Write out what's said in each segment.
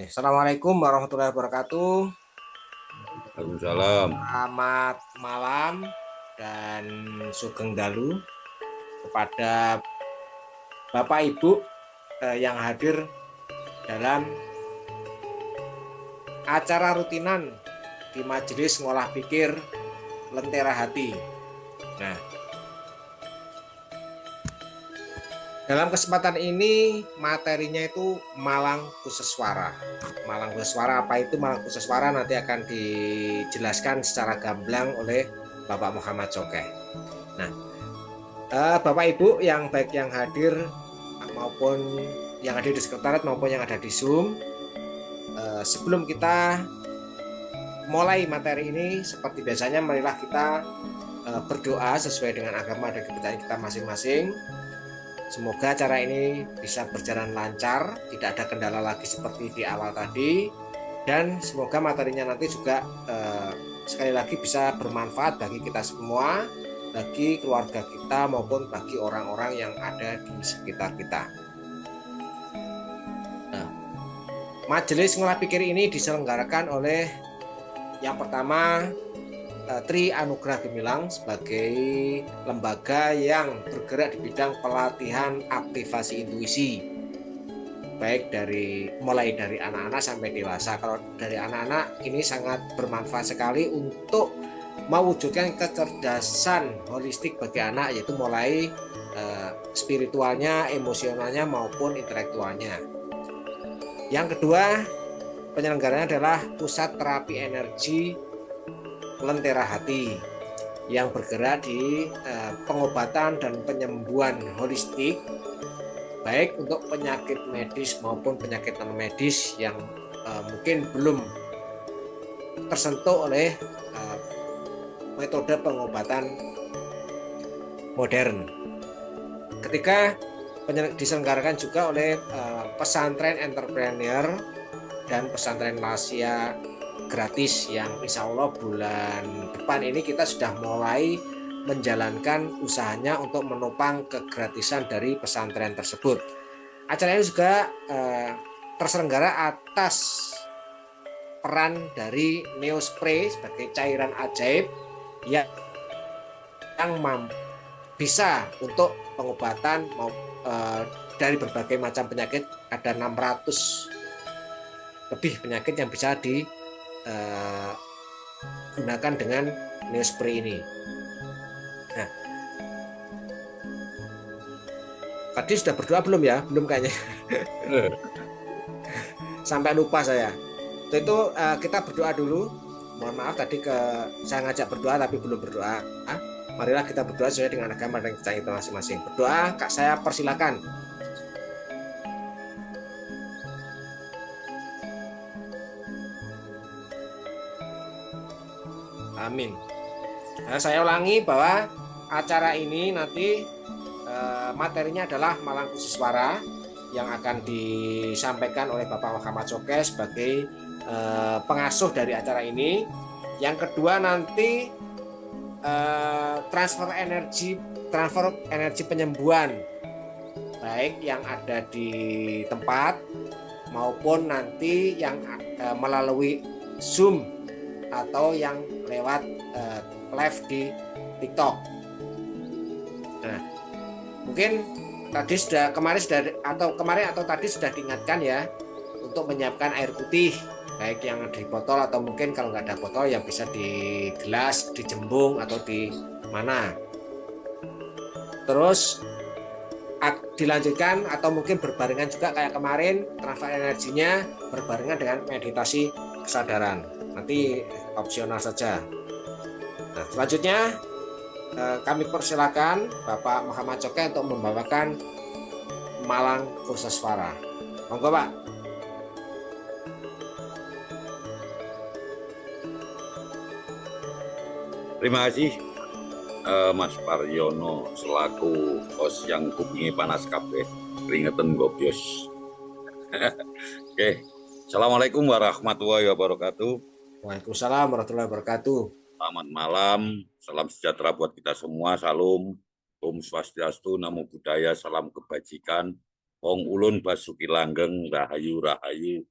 Assalamualaikum warahmatullahi wabarakatuh. Waalaikumsalam. Selamat malam dan sugeng dalu kepada Bapak Ibu yang hadir dalam acara rutinan di Majelis Ngolah Pikir Lentera Hati. Nah, dalam kesempatan ini materinya itu Malang Kuseswara. Malang Kuseswara apa itu Malang Kuseswara nanti akan dijelaskan secara gamblang oleh Bapak Muhammad Cokeh. Nah, Bapak Ibu yang baik yang hadir maupun yang hadir di sekretariat maupun yang ada di Zoom, sebelum kita mulai materi ini seperti biasanya marilah kita berdoa sesuai dengan agama dan kepercayaan kita masing-masing. Semoga acara ini bisa berjalan lancar, tidak ada kendala lagi seperti di awal tadi, dan semoga materinya nanti juga sekali lagi bisa bermanfaat bagi kita semua, bagi keluarga kita maupun bagi orang-orang yang ada di sekitar kita. Nah, Majelis Ngolah Pikir ini diselenggarakan oleh yang pertama Tri Anugrah Gemilang sebagai lembaga yang bergerak di bidang pelatihan aktivasi intuisi, baik mulai dari anak-anak sampai dewasa. Kalau dari anak-anak ini sangat bermanfaat sekali untuk mewujudkan kecerdasan holistik bagi anak, yaitu mulai spiritualnya, emosionalnya maupun intelektualnya. Yang kedua, penyelenggaranya adalah Pusat Terapi Energi Lentera Hati yang bergerak di pengobatan dan penyembuhan holistik, baik untuk penyakit medis maupun penyakit non medis yang mungkin belum tersentuh oleh metode pengobatan modern. Ketika diselenggarakan juga oleh pesantren entrepreneur dan pesantren Malaysia gratis yang insya Allah bulan depan ini kita sudah mulai menjalankan usahanya untuk menopang kegratisan dari pesantren tersebut. Acara ini juga terselenggara atas peran dari Neospray sebagai cairan ajaib yang bisa untuk pengobatan dari berbagai macam penyakit. Ada 600 lebih penyakit yang bisa digunakan dengan Neospray ini. Nah, tadi sudah berdoa belum ya? Belum kayaknya. Sampai lupa saya. Itu kita berdoa dulu. Mohon maaf tadi saya ngajak berdoa tapi belum berdoa. Marilah kita berdoa sesuai dengan agama dan kepercayaan kita masing-masing. Berdoa, Kak, saya persilakan. Amin. Nah, saya ulangi bahwa acara ini nanti materinya adalah Malang Kuseswara yang akan disampaikan oleh Bapak Muhammad Cokeh sebagai pengasuh dari acara ini. Yang kedua nanti transfer energi penyembuhan, baik yang ada di tempat maupun nanti yang melalui Zoom atau yang lewat live di TikTok. Nah, mungkin kemarin atau tadi sudah diingatkan ya untuk menyiapkan air putih, baik yang di botol atau mungkin kalau nggak ada botol ya bisa di gelas, di jembung atau di mana. Terus dilanjutkan atau mungkin berbarengan juga kayak kemarin, transfer energinya berbarengan dengan meditasi kesadaran. Nanti opsional saja. Nah, selanjutnya kami persilakan Bapak Muhammad Cokeh untuk membawakan Malang Kuseswara. Monggo, Pak. Terima kasih Mas Paryono selaku host yang kupingi panas kabeh keringetan gobios. Oke. Assalamualaikum warahmatullahi wabarakatuh. Waalaikumsalam warahmatullahi wabarakatuh. Selamat malam, salam sejahtera buat kita semua, salam, Om Swastiastu, Namo Buddhaya, salam kebajikan, Ong Ulun Basuki Langgeng, Rahayu Rahayu.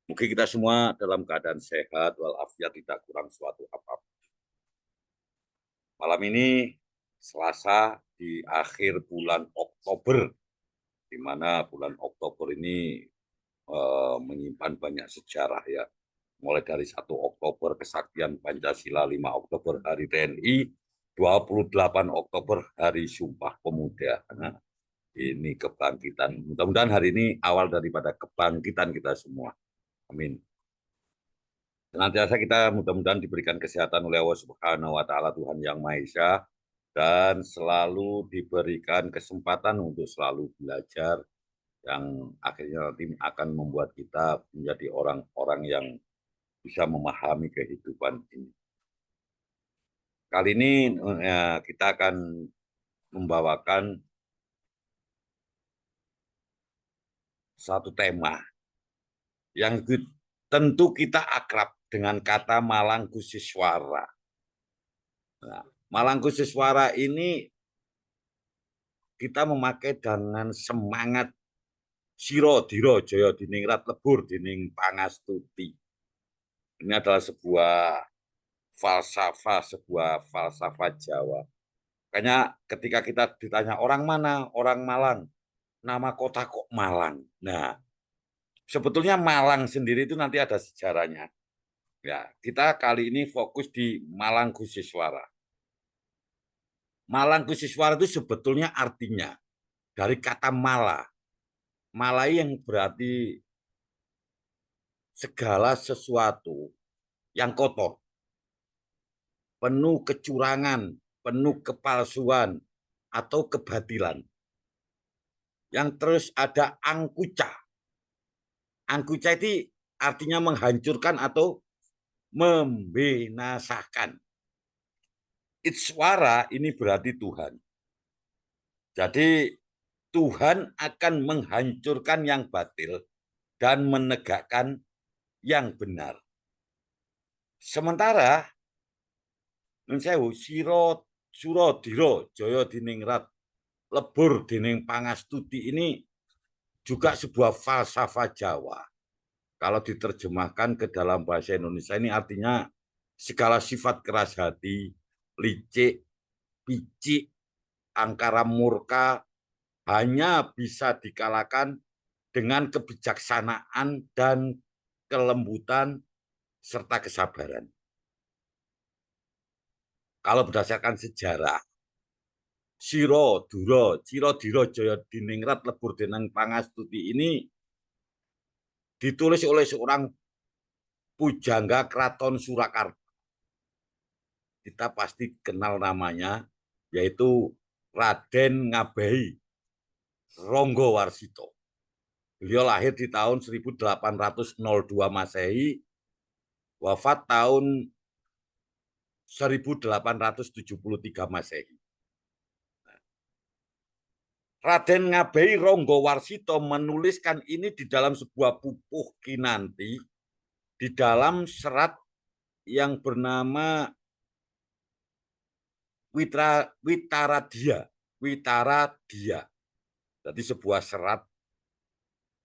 Mungkin kita semua dalam keadaan sehat walafiat, tidak kurang suatu apapun. Malam ini Selasa di akhir bulan Oktober, di mana bulan Oktober ini menyimpan banyak sejarah ya. Mulai dari 1 Oktober kesaktian Pancasila, 5 Oktober Hari TNI, 28 Oktober Hari Sumpah Pemuda. Nah, ini kebangkitan. Mudah-mudahan hari ini awal daripada kebangkitan kita semua. Amin. Senantiasa kita mudah-mudahan diberikan kesehatan oleh Allah Subhanahu wa taala, Tuhan Yang Maha Esa, dan selalu diberikan kesempatan untuk selalu belajar yang akhirnya nanti akan membuat kita menjadi orang-orang yang bisa memahami kehidupan ini. Kali ini kita akan membawakan satu tema yang tentu kita akrab dengan kata Malangkusiswara. Nah, Malangkusiswara ini kita memakai dengan semangat siro diro joyo diningrat lebur dining pangastuti. Ini adalah sebuah falsafah Jawa. Makanya ketika kita ditanya orang mana, orang Malang, nama kota kok Malang. Nah, sebetulnya Malang sendiri itu nanti ada sejarahnya. Ya, kita kali ini fokus di Malangkusiswara. Malangkusiswara itu sebetulnya artinya dari kata mala. Mala yang berarti segala sesuatu yang kotor, penuh kecurangan, penuh kepalsuan, atau kebatilan. Yang terus ada angkuca. Angkuca itu artinya menghancurkan atau membinasakan. Itswara ini berarti Tuhan. Jadi Tuhan akan menghancurkan yang batil dan menegakkan yang benar. Sementara Nunsewu siro suro diro joyo diningrat lebur dining pangastuti ini juga sebuah falsafah Jawa. Kalau diterjemahkan ke dalam bahasa Indonesia ini artinya segala sifat keras hati, licik, picik, angkara murka hanya bisa dikalahkan dengan kebijaksanaan dan kelembutan serta kesabaran. Kalau berdasarkan sejarah, Siro Duro, Ciro Diro Jaya Diningrat Lebur Denang Pangastuti ini ditulis oleh seorang pujangga Keraton Surakarta. Kita pasti kenal namanya, yaitu Raden Ngabehi Ronggowarsito. Beliau lahir di tahun 1802 Masehi, wafat tahun 1873 Masehi. Raden Ngabehi Ronggowarsito menuliskan ini di dalam sebuah pupuh kinanti di dalam serat yang bernama Witaradia. Jadi sebuah serat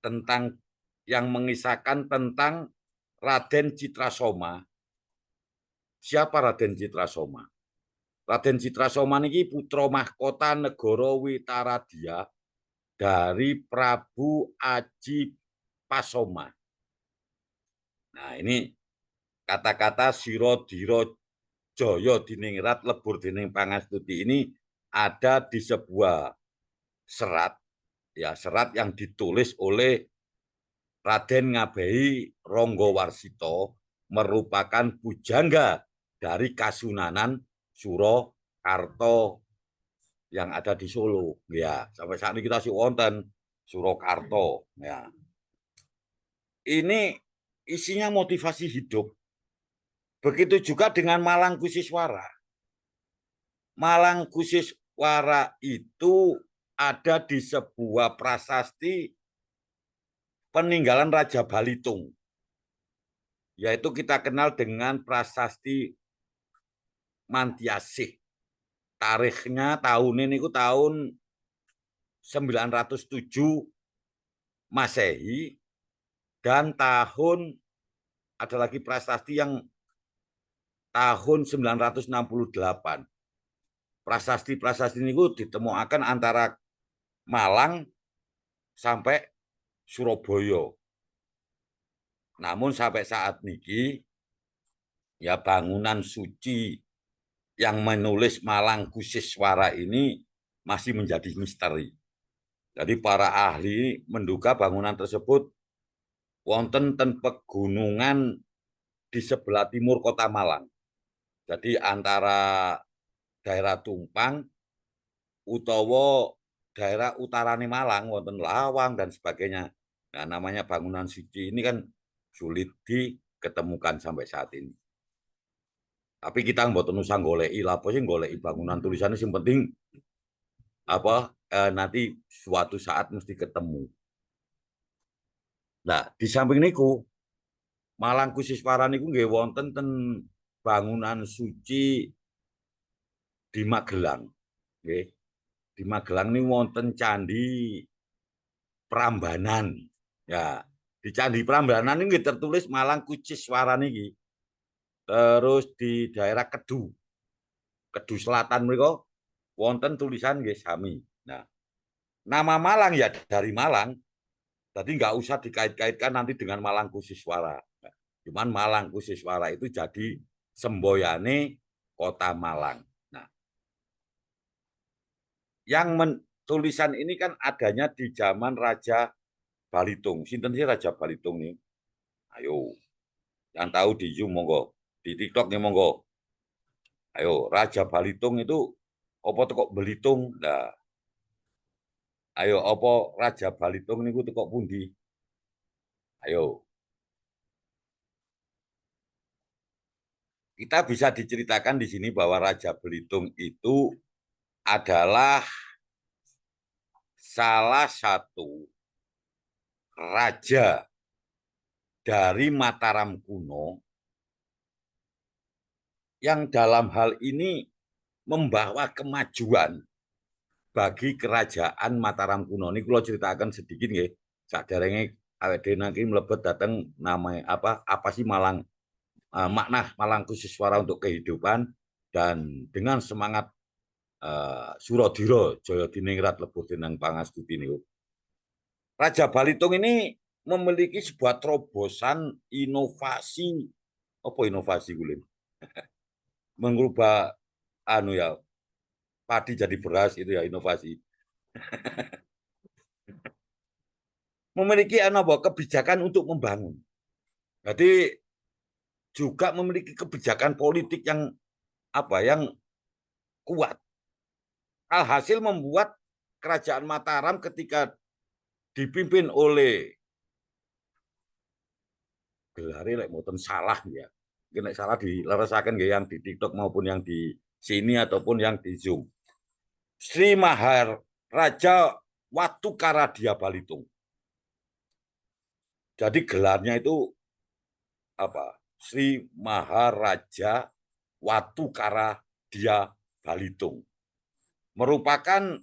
tentang yang mengisahkan tentang Raden Citrasoma. Siapa Raden Citrasoma? Raden Citrasoma ini putra mahkota negara Witaradia dari Prabu Aji Pasoma. Nah, ini kata-kata siro diro joyo diningrat lebur dining pangastuti ini ada di sebuah serat, ya serat yang ditulis oleh Raden Ngabehi Ronggowarsito, merupakan pujangga dari Kasunanan Surakarta yang ada di Solo. Ya, sampai saat ini kita wonten Surakarta. Ya. Ini isinya motivasi hidup. Begitu juga dengan Malangkusiswara. Malangkusiswara itu ada di sebuah prasasti peninggalan Raja Balitung. Yaitu kita kenal dengan prasasti Mantiasih. Tarikhnya tahun ini tahun 907 Masehi Dan ada lagi prasasti yang tahun 968. Prasasti-prasasti ini ditemukan antara Malang sampai Surabaya. Namun sampai saat ini ya bangunan suci yang menulis Malang Kusiswara ini masih menjadi misteri. Jadi para ahli menduga bangunan tersebut wonten ten pegunungan di sebelah timur kota Malang. Jadi antara daerah Tumpang utawa daerah utarane Malang wonten Lawang dan sebagainya. Nah, namanya bangunan suci ini kan sulit diketemukan sampai saat ini. Tapi kita mboten usah goleki lapo sih goleki bangunan tulisannya yang penting nanti suatu saat mesti ketemu. Nah, di samping niku Malang Kusiswara niku nggih wonten ten bangunan suci di Magelang. Nggih. Di Magelang ini wonten Candi Prambanan. Ya, di Candi Prambanan ini tertulis Malang Kusiswara niki. Terus di daerah Kedu Selatan mereka wonten tulisan nggih sami. Nah, nama Malang ya dari Malang. Jadi nggak usah dikait-kaitkan nanti dengan Malang Kusiswara. Cuman Malang Kusiswara itu jadi semboyane kota Malang. Nah, yang tulisan ini kan adanya di zaman Raja Balitung. Sinten sih Raja Balitung nih? Ayo, yang tahu di Zoom monggo, di TikTok nih monggo. Ayo, Raja Balitung itu apa tuh kok Belitung? Nah, ayo apa Raja Balitung niku tuh kok pundi? Ayo. Kita bisa diceritakan di sini bahwa Raja Belitung itu adalah salah satu raja dari Mataram kuno yang dalam hal ini membawa kemajuan bagi kerajaan Mataram kuno. Ini kalau ceritakan sedikit nggih. Saderenge awake dhewe niki mlebet datang namanya apa sih Malang, makna Malang Kusiswara untuk kehidupan, dan dengan semangat Suradira Jaya Diningrat lebur tinang pangastuti niku. Raja Balitung ini memiliki sebuah terobosan inovasi, apa inovasi kulit? Mengubah padi jadi beras itu ya inovasi. Memiliki kebijakan untuk membangun. Jadi juga memiliki kebijakan politik yang yang kuat. Alhasil membuat kerajaan Mataram ketika dipimpin oleh gelare lek mboten salah ya. Nek salah dileresaken yang di TikTok maupun yang di sini ataupun yang di Zoom. Sri Maharaja Watukara Dia Balitung. Jadi gelarnya itu Sri Maharaja Watukara Dia Balitung. Merupakan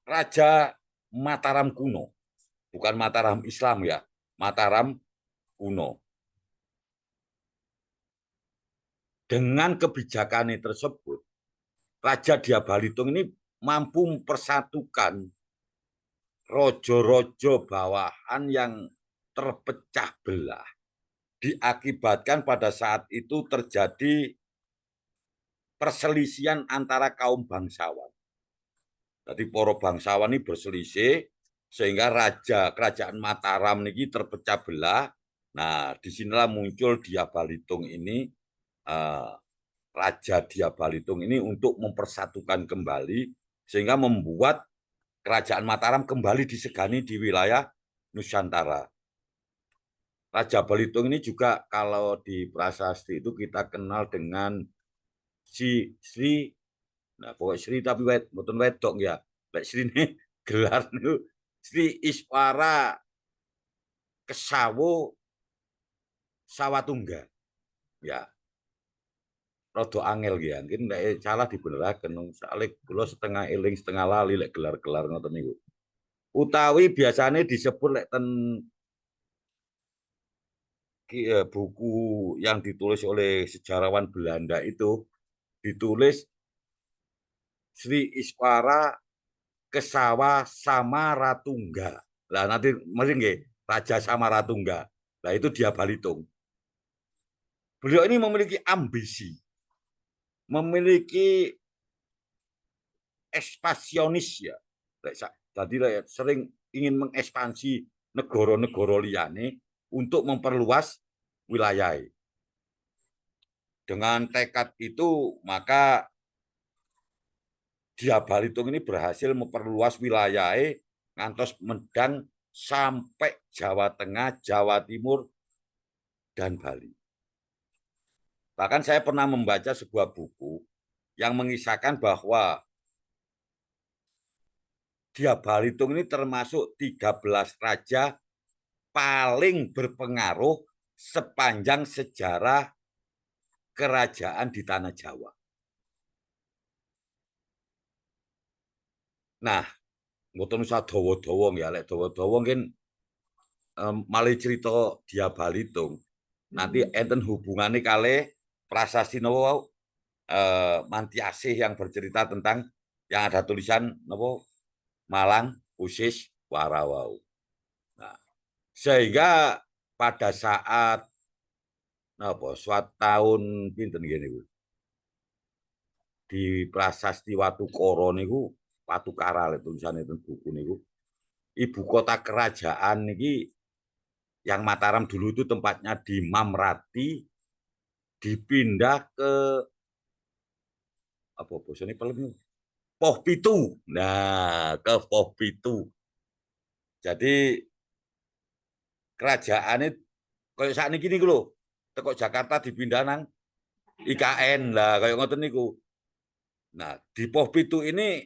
Raja Mataram kuno. Bukan Mataram Islam ya, Mataram kuno. Dengan kebijakan tersebut, Raja Dia Balitung ini mampu mempersatukan rojo-rojo bawahan yang terpecah belah. Diakibatkan pada saat itu terjadi perselisihan antara kaum bangsawan. Jadi para bangsawan ini berselisih sehingga kerajaan Mataram ini terpecah belah. Nah, disinilah muncul Dia Balitung ini, Raja Dia Balitung ini untuk mempersatukan kembali sehingga membuat kerajaan Mataram kembali disegani di wilayah Nusantara. Raja Balitung ini juga kalau di prasasti itu kita kenal dengan si Sri, nah pokoknya Sri tapi mboten wedok ya. Lek Sri ini gelar niku Sri Iswara Kesawo Sawatungga. Ya. Rada angel ya. Mungkin nek salah dibeneraken. Soale kula setengah eling setengah lali lek gelar-gelar ngoten niku. Utawi biasanya disebut lek ten buku yang ditulis oleh sejarawan Belanda itu ditulis Sri Iswara Kesawa Samaratungga. Lah nanti mesti nggih Raja Samaratungga. Lah itu dia Balitung. Beliau ini memiliki ambisi, memiliki ekspansionis ya. Jadi sering ingin mengekspansi negara-negara liane untuk memperluas wilayah. Dengan tekad itu, maka dia Balitung ini berhasil memperluas wilayah ngantos Medan sampai Jawa Tengah, Jawa Timur, dan Bali. Bahkan saya pernah membaca sebuah buku yang mengisahkan bahwa dia Balitung ini termasuk 13 raja paling berpengaruh sepanjang sejarah kerajaan di tanah Jawa. Nah, mboten usah dawa-dawa ya, lek dawa-dawa kan malih cerita dia Balitung. Nanti enten hubungannya kali prasasti nopo Mantiasih yang bercerita tentang yang ada tulisan nopo Malang Usis Warawau. Nah, sehingga pada saat nopo suatu tahun pinten gini di prasasti Watukara niku Watukara tulisan itu buku niku ibu kota kerajaan niki yang Mataram dulu itu tempatnya di Mamrati dipindah ke apa bosone pelem Poh Pitu. Nah, ke Poh Pitu. Jadi kerajaan itu kayak saat ini gini lho. Teko Jakarta dipindah nang IKN lah kayak ngoten niku. Nah, di Poh Pitu ini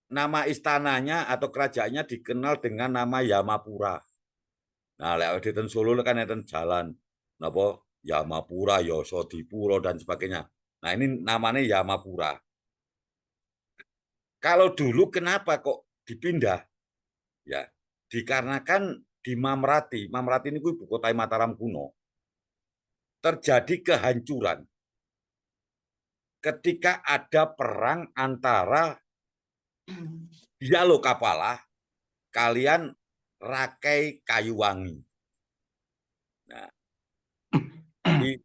nama istananya atau kerajaannya dikenal dengan nama Yamapura. Nah, lewat di Solo kan enten jalan napa Yamapura, Yosodipuro dan sebagainya. Nah, ini namanya Yamapura. Kalau dulu kenapa kok dipindah? Ya, dikarenakan di Mamrati, Mamrati ini ibu kota Mataram kuno, terjadi kehancuran ketika ada perang antara Yalokapalah kalian Rakai Kayuwangi. Nah, di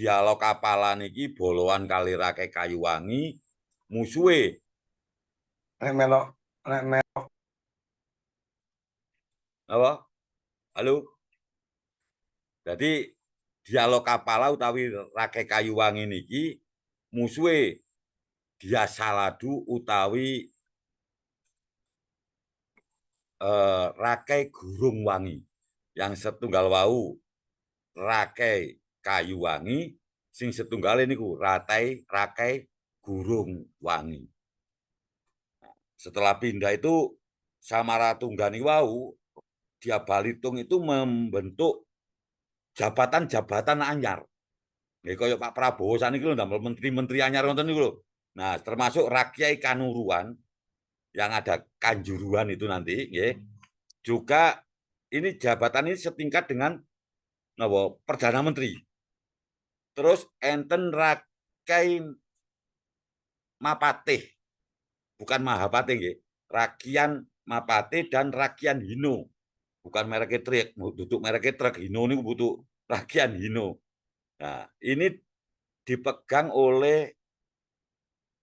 Yalokapalah niki boloan kali Rakai Kayuwangi musuhe. Melok, Apa? Halo? Jadi Yalokapalah utawi Rakai Kayuwangi niki musuhe dia Saladu utawi Rakai Gurung Wangi yang setunggal wau Rakai Kayuwangi sing setunggal ini ku Rakai Gurung Wangi. Setelah pindah itu Samaratungga wau dia Balitung itu membentuk jabatan-jabatan anyar. Nih kayak Pak Prabowo saniki lho ndamel menteri-menteri anyar ngoten niku lho. Nah, termasuk Rakyai Kanuruan yang ada Kanjuruan itu nanti, ya. Juga ini jabatan ini setingkat dengan Perdana Menteri. Terus enten Rakai Mapatih, bukan Mahapatih, ya. Rakian Mapatih dan Rakian Hino. Bukan mereknya truk, duduk mereknya truk Hino ini butuh Rakian Hino. Nah, ini dipegang oleh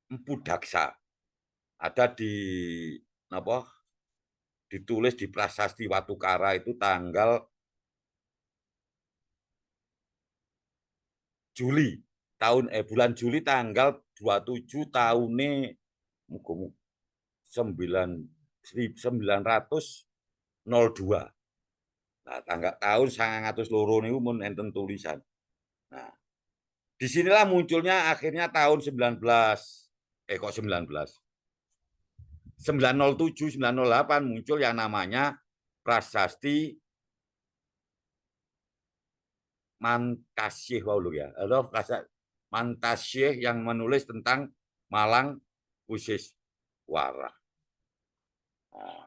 Empu Daksa. Ada di apa? Ditulis di prasasti Watukara itu tanggal Juli bulan Juli tanggal 27 tahunnya 1902. Nah, tanggal tahun 1902 niku mun enten tulisan. Nah, disinilah munculnya akhirnya tahun 907 908 muncul yang namanya prasasti Mantasyih ya. Atau Mantasyih yang menulis tentang Malang Usis Wara. Nah,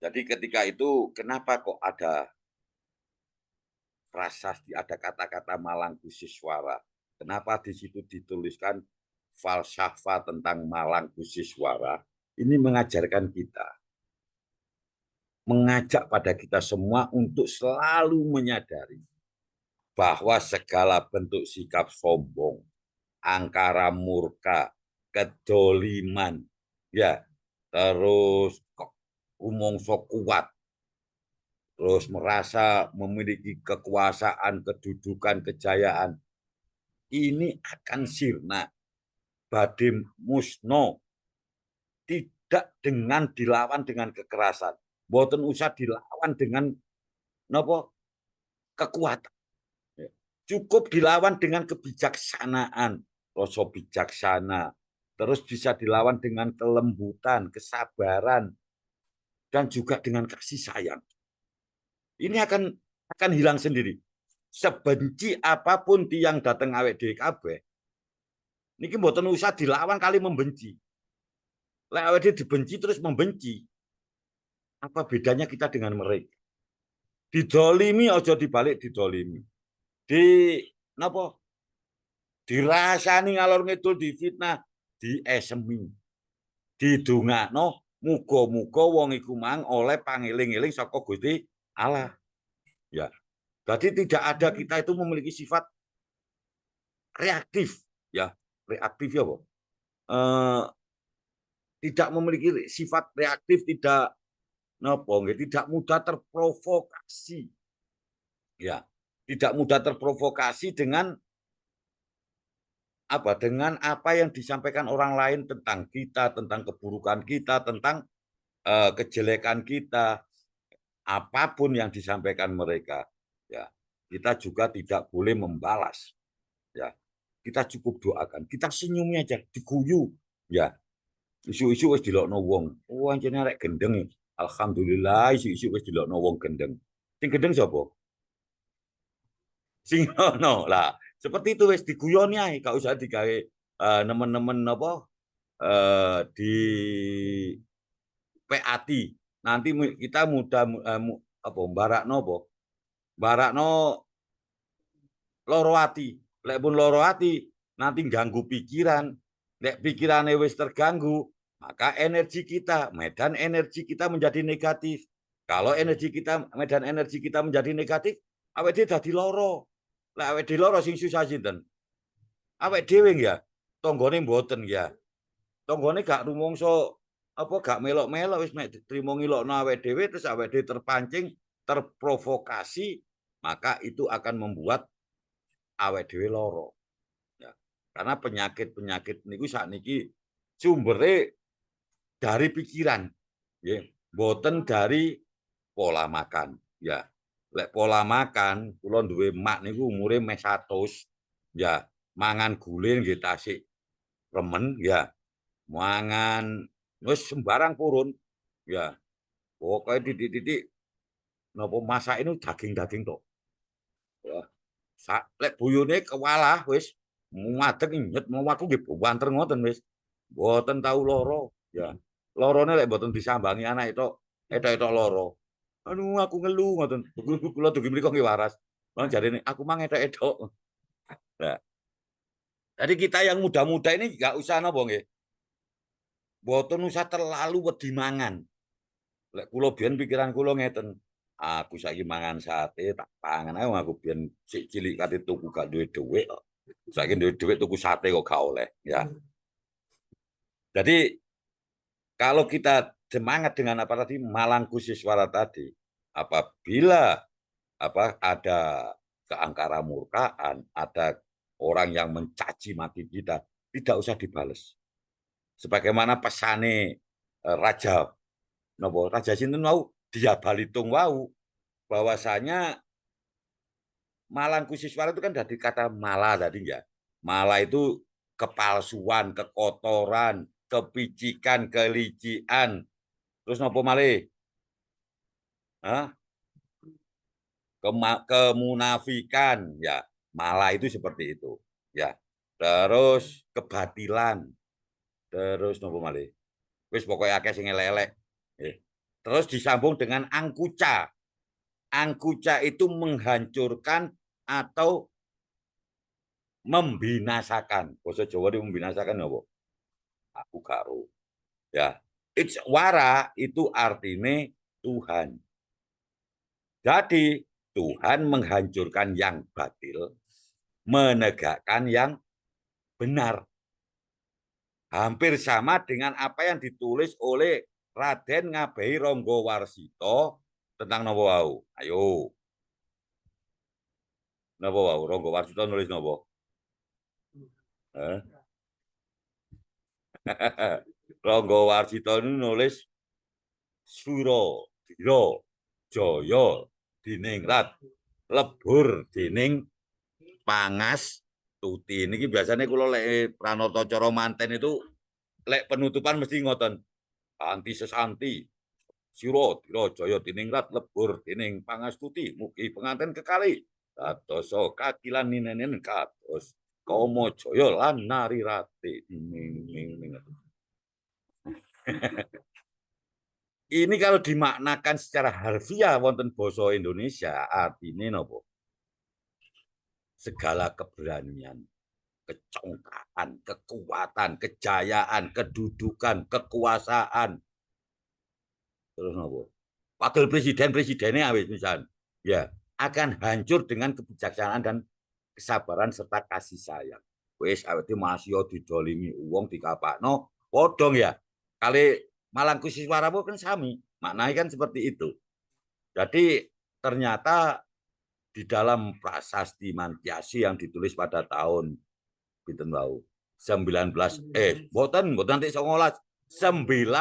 jadi ketika itu kenapa kok ada prasasti, ada kata-kata Malang Kusiswara. Kenapa di situ dituliskan falsafah tentang Malang Kusiswara? Ini mengajarkan kita, mengajak pada kita semua untuk selalu menyadari bahwa segala bentuk sikap sombong, angkara murka, kedoliman, ya, terus rumongso kuat, terus merasa memiliki kekuasaan, kedudukan, kejayaan, ini akan sirna, badhe musno, tidak dengan dilawan dengan kekerasan, boten usah dilawan dengan napa kekuatan. Cukup dilawan dengan kebijaksanaan, rasa bijaksana, terus bisa dilawan dengan kelembutan, kesabaran, dan juga dengan kasih sayang. Ini akan hilang sendiri. Sebenci apapun tiang datang awake dhewe kabeh, niki mboten usah dilawan kali membenci. Lek awake dhewe dibenci terus membenci, apa bedanya kita dengan mereka? Didolimi aja dibalik didolimi. Napa? Dirasani ngalor ngidul, difitnah, diesemi, didongakno muga-muga wong iku mang oleh pangeling-eling saka Gusti Allah. Ya. Jadi tidak ada kita itu memiliki sifat reaktif, ya. Reaktif ya, Pak. Tidak memiliki sifat reaktif, tidak napa nggih, tidak mudah terprovokasi. Ya. Tidak mudah terprovokasi dengan apa yang disampaikan orang lain tentang kita, tentang keburukan kita, tentang kejelekan kita, apapun yang disampaikan mereka, ya kita juga tidak boleh membalas, ya kita cukup doakan, kita senyumi aja, diguyu, ya isu-isu wis dilokno wong, oh anjene arek gendeng, alhamdulillah isu-isu wis dilokno wong gendeng, sing gendeng sapa? Sing ono lah, seperti itu wis diguyoni ae, gak usah digawe nemen-nemen apa di PAT. Nanti kita mudah apa barakno apa? Barakno loro ati. Lek pun loro ati nanti ganggu pikiran. Lek pikirannya wis terganggu, maka energi kita, medan energi kita menjadi negatif. Kalau medan energi kita menjadi negatif, awake dhewe dadi loro. Lek awake dhewe loro sing susah sinten? Awake dhewe ya. Tanggane mboten ya. Tanggane gak rumangsa apa gak melok-melok wis mek trimo ngilokno awake dhewe terus awake dhewe terpancing, terprovokasi, maka itu akan membuat awake dhewe loro. Ya. Karena penyakit-penyakit niku sakniki sumbere dari pikiran, nggih, boten dari pola makan, ya. Lek pola makan, kula duwe mak niku umure meh 100, ya, mangan guling nggih tasik remen, ya. Mangan wis sembarang purun, ya. Pokoke titik-titik napa masak ini daging-daging tok. Ya. Lek buyune kewalah wis ngadeg nyet mau aku nggih banter ngoten wis. Mboten tau lara, ya. Larane lek mboten disambangi anake tok, etok-etok lara. Anu aku ngelu ngoten. Kula dugi mriku nggih waras. Lah jarene aku mang etok-etok. Nah, jadi kita yang muda-muda ini enggak usah napa nggih. Mboten usah terlalu wedi mangan. Lek kula biyen pikiran kula ngeten, aku saiki mangan sate tak pangan ae aku biyen sik cilik kate tuku gak duwe dhuwit kok. Saiki duwe dhuwit tuku sate kok gak oleh, ya. Jadi kalau kita semangat dengan apa tadi Malang Kusiswara tadi, apabila ada keangkara murkaan, ada orang yang mencaci maki kita, tidak usah dibales. Sebagaimana pesane Raja nopo Raja sinten wau dia Balitung wau bahwasanya Malang Kusiswara itu kan dari kata mala tadi ya. Mala itu kepalsuan, kekotoran, kepicikan, kelician. Terus nopo malih? Hah? Kemunafikan ya. Mala itu seperti itu, ya. Terus kebatilan. Terus nopo malih? Wis pokoknya akeh sing elek-elek. Terus disambung dengan angkuca. Angkuca itu menghancurkan atau membinasakan. Basa Jawa itu membinasakan apa? Aku karo. Ya, wara itu artinya Tuhan. Jadi Tuhan menghancurkan yang batil, menegakkan yang benar. Hampir sama dengan apa yang ditulis oleh Raden Ngabei Ronggowarsito tentang napa wau. Ayo. Napa wau? Ronggowarsito nulis napa? Ronggowarsito ini nulis Suro, Diro, Joyo, Diningrat, Lebur, Dining, Pangas, Tuti. Ini biasanya kalau lek Pranoto Coro Manten itu lek penutupan mesti ngoten. Anti sesanti, Suro, Diro, Joyo, Diningrat, Lebur, Dining, Pangas, Tuti. Mugi penganten kekali. Katoso kakilan ninenen katos. Komo Joyo lan nari rati. Ini kalau dimaknakan secara harfiah wonten basa Indonesia artinya nopo? Segala keberanian, kecongkaan, kekuatan, kejayaan, kedudukan, kekuasaan. Terus nopo? Wakil presidennya awis misalnya, ya akan hancur dengan kebijaksanaan dan kesabaran serta kasih sayang. Wis awake masih didolimi uang dikapakno, podong ya. Kali Malangkusiswara kan sami, maknanya kan seperti itu. Jadi ternyata di dalam prasasti Mantyasi yang ditulis pada tahun pinten wau 19 nanti 907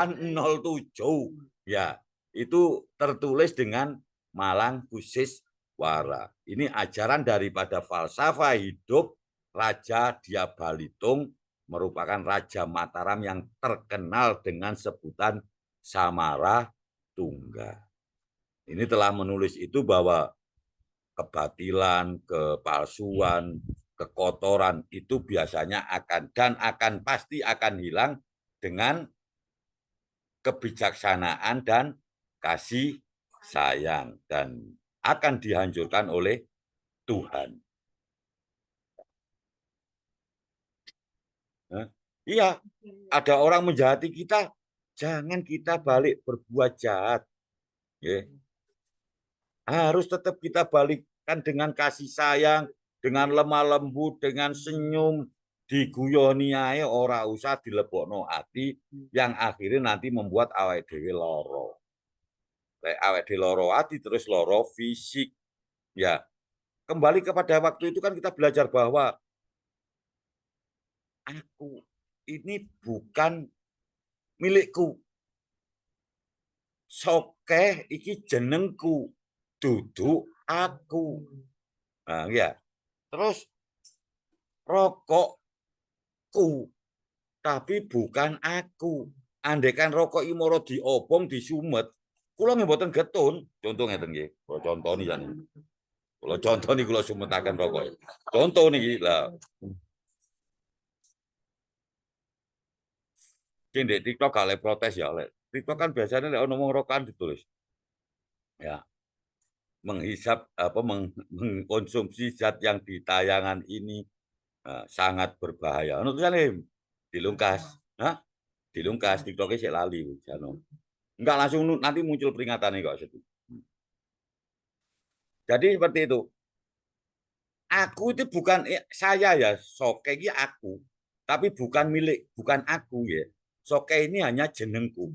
ya, itu tertulis dengan Malangkusiswara. Ini ajaran daripada falsafah hidup Raja Dyah Balitung, merupakan Raja Mataram yang terkenal dengan sebutan Samara Tungga. Ini telah menulis itu bahwa kebatilan, kepalsuan, kekotoran itu biasanya akan pasti akan hilang dengan kebijaksanaan dan kasih sayang dan akan dihancurkan oleh Tuhan. Iya, ada orang menjahati kita, jangan kita balik berbuat jahat. Ya. Harus tetap kita balikkan dengan kasih sayang, dengan lemah lembut, dengan senyum, diguyoni ae ora usah dilebokno ati yang akhirnya nanti membuat awake dhewe loro. Lek awake dhewe loro ati terus loro fisik. Ya. Kembali kepada waktu itu kan kita belajar bahwa aku ini bukan milikku. Sokeh iki jenengku, dudu aku. Nah, ya. Terus rokokku, tapi bukan aku. Andekan rokok imoro diobong, disumet, kula nggih mboten getun. Contoh ngeten nggih, kula contoni jan. Kula contoni kula sumetaken rokok. Contoh niki lah. Cendek TikTok gak lek protes ya, lek TikTok kan biasanya lek ngomong rokokan ditulis. Ya, menghisap apa mengkonsumsi zat yang di tayangan ini sangat berbahaya. Anu tulisane dilungkas. Hah? Dilungkas TikToknya sik lali jano. Enggak langsung nanti muncul peringatannya kok situ. Jadi seperti itu. Aku itu bukan saya ya, soke ini aku. Tapi bukan milik, bukan aku ya. Soke ini hanya jenengku.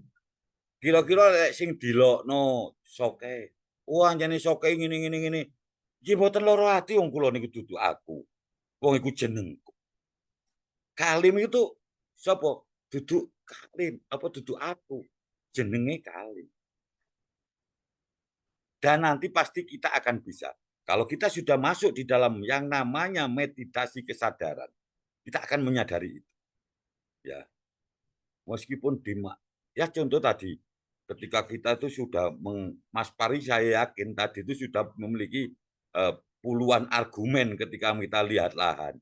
Kira-kira sing dilokno soke. Wah, jane soke ngene. Iki mboten lara ati wong kula niku dudu aku. Wong iku jenengku. Kalim itu sapa? Dudu Kalim, apa dudu aku. Jenenge Kalim. Dan nanti pasti kita akan bisa. Kalau kita sudah masuk di dalam yang namanya meditasi kesadaran, kita akan menyadari itu. Ya, meskipun ya contoh tadi, ketika kita itu sudah Mas Pari saya yakin tadi itu sudah memiliki puluhan argumen ketika kita lihat lahan.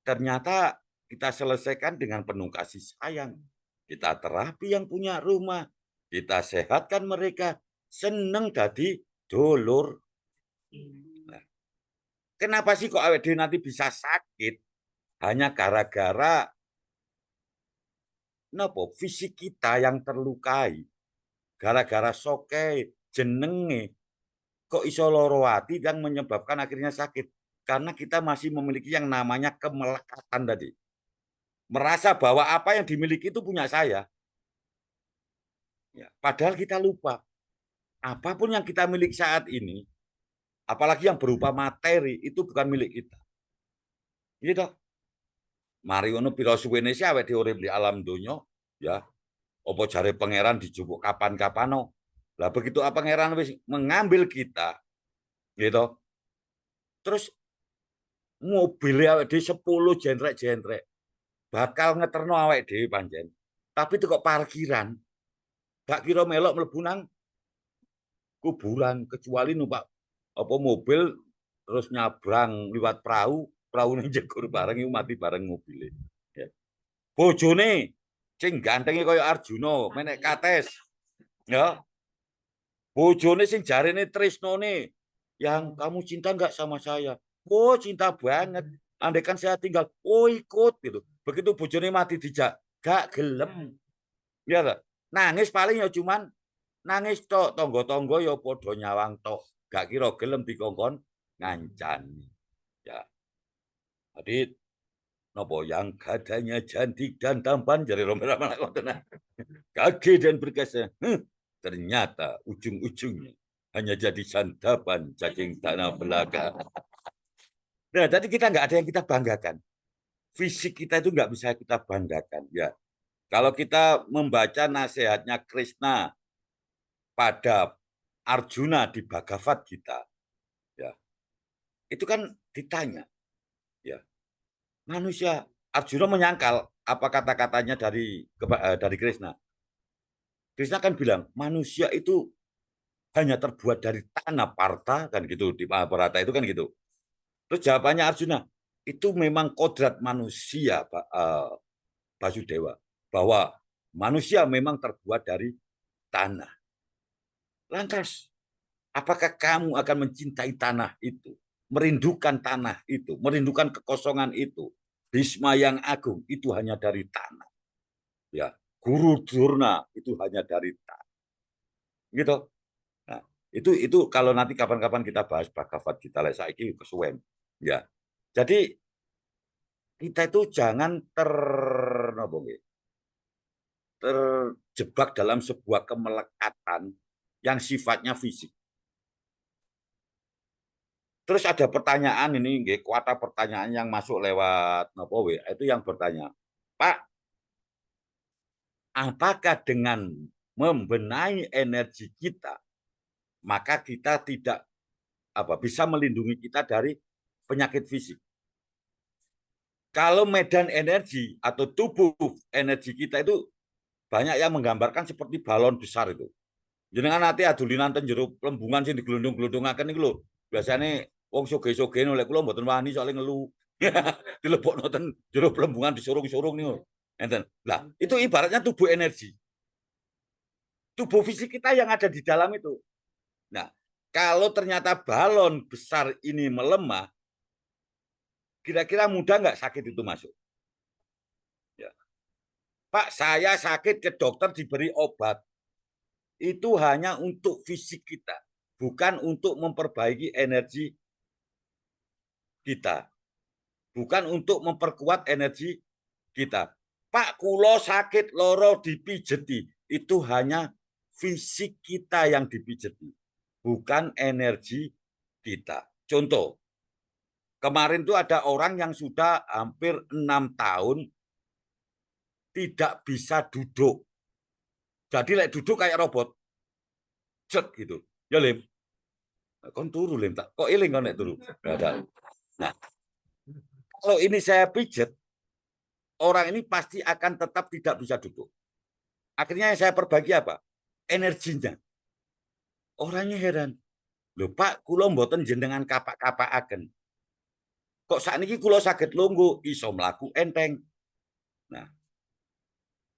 Ternyata kita selesaikan dengan penuh kasih sayang. Kita terapi yang punya rumah, kita sehatkan mereka, seneng tadi dulur. Nah, kenapa sih kok awake dhewe nanti bisa sakit hanya gara-gara napa fisik kita yang terlukai, gara-gara soke jenenge kok iso loro ati yang menyebabkan akhirnya sakit. Karena kita masih memiliki yang namanya kemelekatan tadi. Merasa bahwa apa yang dimiliki itu punya saya. Ya, padahal kita lupa. Apapun yang kita miliki saat ini, apalagi yang berupa materi, itu bukan milik kita. Gitu. Mari ngono pira suwene sih awake dhewe urip di alam donya, ya. Apa jare pangeran dijupuk kapan-kapano. Lah begitu pangeran wis mengambil kita, gitu. Terus mobil awake dhewe 10 jendrek-jendrek bakal ngeterno awake dhewe pancen. Tapi itu kok parkiran, gak kira melok mlebu nang kuburan kecuali numpak apa mobil terus nyabrang liwat perahu, praune jegur bareng iku mati bareng mobile. Ya. Bojone sing gantenge kaya Arjuna, menek kates. Ya. Bojone sing jarene tresnone, "Yang kamu cinta nggak sama saya?" "Oh, cinta banget. Andaikan saya tinggal, oh ikut," gitu. Begitu bojone mati dijak, gak gelem. Ya ta? Nangis paling ya cuman nangis tok, tangga-tangga ya padha nyawang tok. Gak kira gelem dikongkon ngancani. Ya. Jadi napa yang katanya cantik dan tampan jare Roma ngoten. Kaget dan berkasa, ternyata ujung-ujungnya hanya jadi santapan cacing tanah belaka. Nah, jadi kita nggak ada yang kita banggakan. Fisik kita itu nggak bisa kita banggakan. Ya, kalau kita membaca nasihatnya Krishna pada Arjuna di Bhagavad Gita, ya, itu kan ditanya, ya, manusia Arjuna menyangkal apa kata-katanya dari Krishna. Krishna kan bilang manusia itu hanya terbuat dari tanah parta kan gitu di Mahabharata itu kan gitu. Terus jawabannya Arjuna, itu memang kodrat manusia, Pak Basudewa, bahwa manusia memang terbuat dari tanah. Lantas, apakah kamu akan mencintai tanah itu, merindukan tanah itu, merindukan kekosongan itu? Bhisma yang agung itu hanya dari tanah. Ya, Guru Durna itu hanya dari tanah. Gitu. Nah, itu kalau nanti kapan-kapan kita bahas Bhagavad Gita lek saiki kesuwen. Ya. Jadi kita itu jangan terjebak dalam sebuah kemelekatan yang sifatnya fisik. Terus ada pertanyaan ini, kuota pertanyaan yang masuk lewat WA itu yang bertanya, Pak, apakah dengan membenahi energi kita, maka kita tidak bisa melindungi kita dari penyakit fisik? Kalau medan energi atau tubuh energi kita itu banyak yang menggambarkan seperti balon besar itu. Jenengan nanti adulinan ten jero lembungan sing diglundung-glundungaken niku lho. Biasane wong sugih-sugih oleh kula mboten wani soalnya ngelu. Dilebokno ten jero lembungan disurung-surung niku. Enten. Lah, itu ibaratnya tubuh energi. Tubuh fisik kita yang ada di dalam itu. Nah, kalau ternyata balon besar ini melemah, kira-kira mudah nggak sakit itu masuk? Ya. Pak, saya sakit ke dokter diberi obat. Itu hanya untuk fisik kita, bukan untuk memperbaiki energi kita, bukan untuk memperkuat energi kita. Pak, kulo sakit loro dipijeti, itu hanya fisik kita yang dipijeti, bukan energi kita. Contoh, kemarin tuh ada orang yang sudah hampir 6 tahun tidak bisa duduk. Jadi lek duduk kayak robot. Cet gitu. Ya Lim. Kon turu Lim tak. Kok iling kon nek turu? Nah, kalau ini saya pijet, orang ini pasti akan tetap tidak bisa duduk. Akhirnya yang saya perbaiki apa? Energinya. Orangnya heran. Loh Pak, kula mboten jenengan kapak-kapakaken. Kok sakniki kula saged lungguh, iso mlaku enteng. Nah,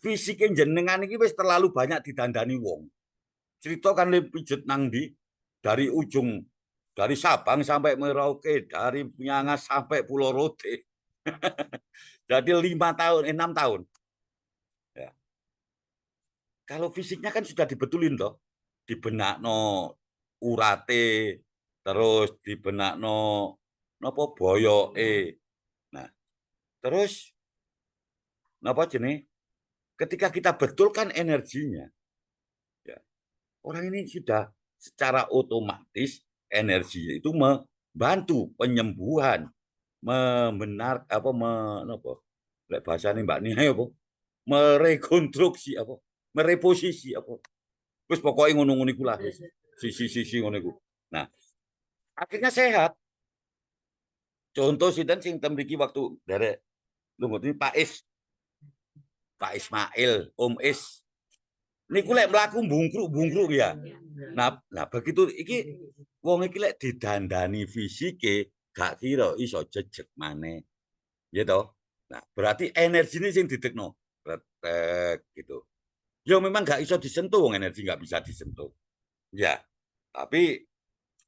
fisike jenengan iki wis terlalu banyak didandani wong. Cerita kan le pijet nang ndi? dari ujung, dari Sabang sampai Merauke, dari Miangas sampai Pulau Rote. Jadi 6 tahun. Ya. Kalau fisiknya kan sudah dibetulin toh, dibenakno urate, terus dibenakno napa boyoke. Nah, terus napa jenis? Ketika kita betulkan energinya, ya, orang ini sudah secara otomatis energi itu membantu penyembuhan, membenar apa apa bahasa ini Mbak Nia apa merekonstruksi apa mereposisi apa terus pokoknya ngono-ngono iku lah sisi ngono iku. Nah, akhirnya sehat. Contoh sinten sing temriki waktu derek lungguh ini Pak Ismail, Om Is. Niku lek mlaku bungkruk ya. Nah, begitu iki wong iki lek didandani fisike gak kira iso jejeg maneh. Ya toh? Nah, berarti energi ini sing didekno. Retek gitu. Ya memang gak iso disentuh, wong energi gak bisa disentuh. Ya, tapi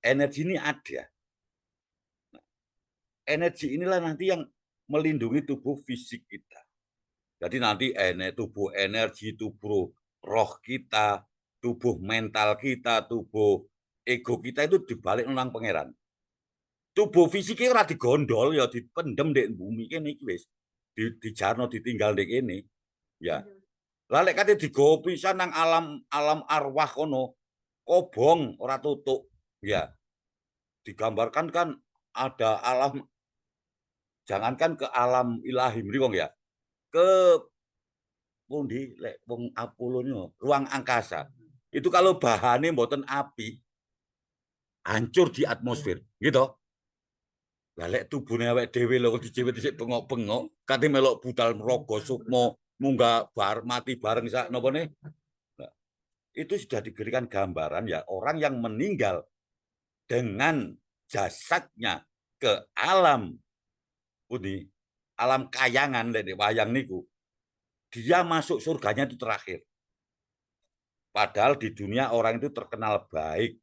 energi ini ada. Nah, energi inilah nanti yang melindungi tubuh fisik kita. Jadi nanti tubuh energi, tubuh roh kita, tubuh mental kita, tubuh ego kita itu dibalik nang pangeran. Tubuh fisiknya ora digondol ya dipendem dek bumi kene iki wis. Dijarno ditinggal dek kene. Ya. Lah lek kate digowo pisan nang alam arwah kono, kobong ora tutuk. Ya. Digambarkan kan ada alam jangankan ke alam ilahi mriko ya. Ke pundi lek wong Apolonio, ruang angkasa. Itu kalau bahannya mboten api, hancur di atmosfer, gitu. Lah lek tubuhne awake dhewe lho dicewet sik bengok-bengok, kate melok budal mrogo sukmo munggah mati bareng sak napa-ne. Nah, itu sudah diberikan gambaran ya orang yang meninggal dengan jasadnya ke alam pundi, alam kayangan lek wayang niku. Dia masuk surganya itu terakhir. Padahal di dunia orang itu terkenal baik,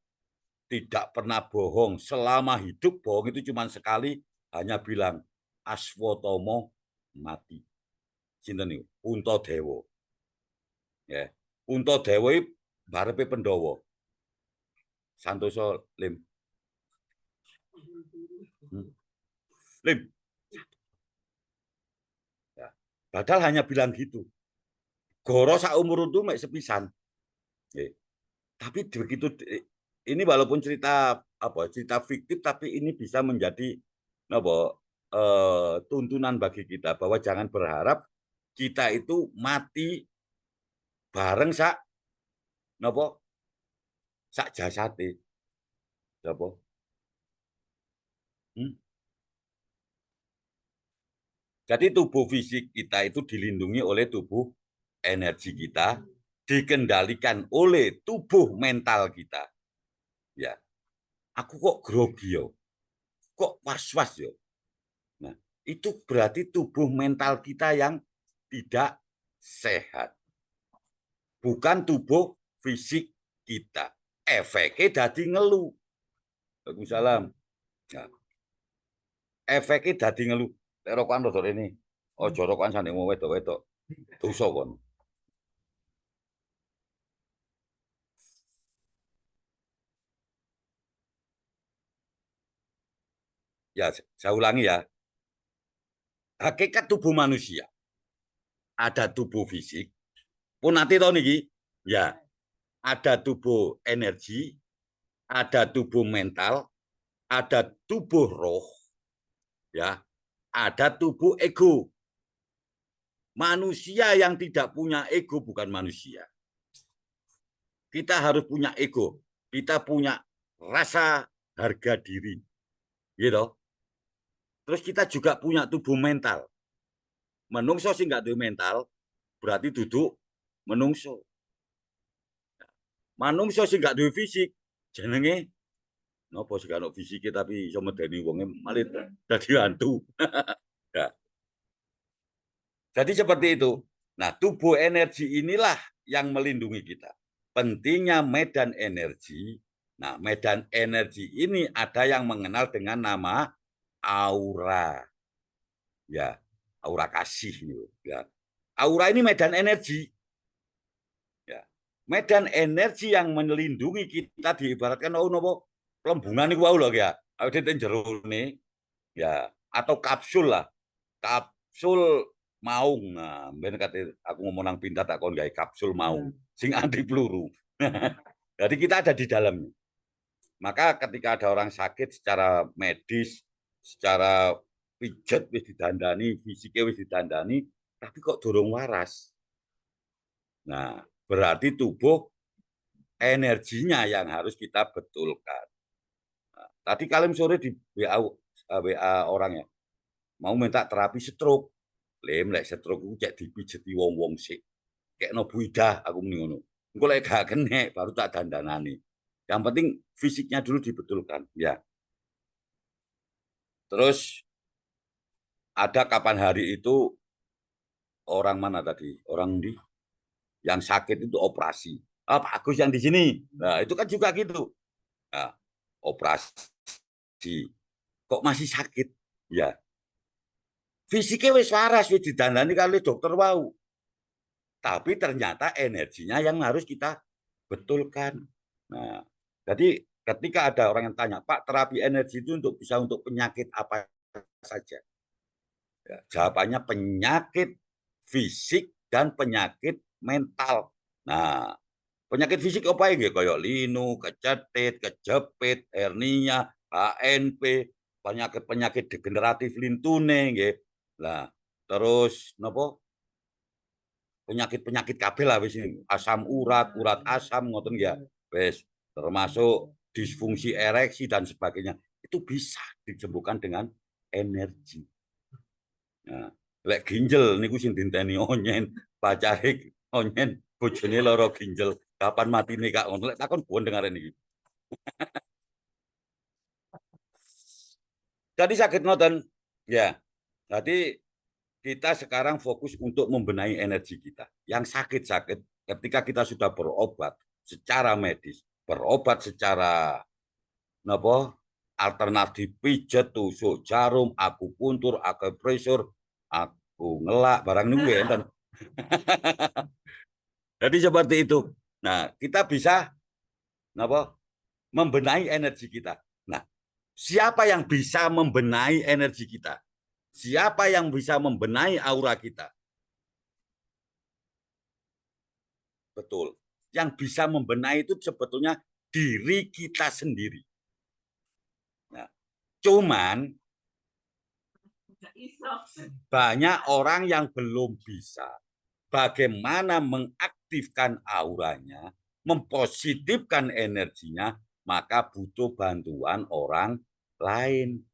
tidak pernah bohong. Selama hidup bohong itu cuma sekali, hanya bilang Aswatomo mati. Sinten niku? Puntadewa. Ya. Puntadewa barepe Pandhawa. Santoso Lim. Lim. Ya. Padahal hanya bilang gitu. Goro sak umur itu mek sepisan. Ya. Tapi begitu ini walaupun cerita cerita fiktif tapi ini bisa menjadi tuntunan bagi kita bahwa jangan berharap kita itu mati bareng sak jasate. Napa? Jadi tubuh fisik kita itu dilindungi oleh tubuh energi kita, dikendalikan oleh tubuh mental kita. Ya, aku kok grogi yo, kok was-was yo. Nah, itu berarti tubuh mental kita yang tidak sehat. Bukan tubuh fisik kita. Efeknya dadi ngeluh. Waalaikumsalam. Nah, efeknya dadi ngeluh. Lek rokokan rodok ini. Ojo rokokan sanding mau wedok-wedok. Dosa kon. Ya, saya ulangi ya. Hakikat tubuh manusia. Ada tubuh fisik. Pun nanti tahu nih, ya. Ada tubuh energi, ada tubuh mental, ada tubuh roh, ya. Ada tubuh ego. Manusia yang tidak punya ego bukan manusia. Kita harus punya ego. Kita punya rasa harga diri. Gitu. Terus kita juga punya tubuh mental. Menungso sih nggak tuh mental, berarti duduk menungso. Manungso sih nggak tuh fisik, jenenge nopo sih kalau fisiknya tapi iso medeni wonge malah dadi hantu. Ya. Jadi seperti itu. Nah, tubuh energi inilah yang melindungi kita. Pentingnya medan energi Nah, medan energi ini ada yang mengenal dengan nama aura. Ya, aura kasih. Ya. Aura ini medan energi. Ya. Medan energi yang melindungi kita diibaratkan nopo pelembungan itu loh ya. Ada jero nih. Ya, atau kapsul lah. Kapsul maung. Nah, ben kata aku ngomong nang pintar tak kon gawe kapsul maung sing anti peluru. Jadi kita ada di dalamnya. Maka ketika ada orang sakit secara medis, secara pijet wis didandani, fisiknya wis didandani, tapi kok durung waras. Nah, berarti tubuh energinya yang harus kita betulkan. Nah, tadi kalian sore di WA orang ya, mau minta terapi stroke. Lem lek stroke ku cek dipijeti wong-wong sik. Kayak no buidah aku muni ngono. Engko lek gak kene baru tak dandanani. Yang penting fisiknya dulu dibetulkan, ya. Terus ada kapan hari itu orang mana tadi? Orang di yang sakit itu operasi. Ah, Pak Agus yang di sini. Nah, itu kan juga gitu. Nah, operasi. Kok masih sakit? Ya. Fisiknya wis waras, wis didandani kali dokter wau. Tapi ternyata energinya yang harus kita betulkan. Nah, jadi ketika ada orang yang tanya, Pak, terapi energi itu bisa untuk penyakit apa saja? Ya, jawabannya penyakit fisik dan penyakit mental. Nah, penyakit fisik apa ya? Kayak linu, kecetit, kejepit, hernia, HNP, penyakit-penyakit degeneratif lintune nggih. Lah, terus napa? Penyakit-penyakit kabeh lah wis asam urat, urat asam ngoten ya. Wis termasuk disfungsi ereksi dan sebagainya. Itu bisa disembuhkan dengan energi. Nah, lek ginjel niku sing dinteni onyen, pacare onyen, bojone lara ginjel. Kapan matine Kak ngono lek takon buon dengaren iki. Jadi sakit ngoten. Ya. Jadi kita sekarang fokus untuk membenahi energi kita. Yang sakit-sakit ketika kita sudah berobat secara medis, berobat secara napa alternatif pijet, tusuk jarum, akupuntur, akupresur, aku ngelak barang niku enten. Jadi seperti itu. Nah, kita bisa napa membenahi energi kita. Nah, siapa yang bisa membenahi energi kita? Siapa yang bisa membenahi aura kita? Betul. Yang bisa membenahi itu sebetulnya diri kita sendiri. Nah, cuman banyak orang yang belum bisa bagaimana mengaktifkan auranya, mempositifkan energinya, maka butuh bantuan orang lain.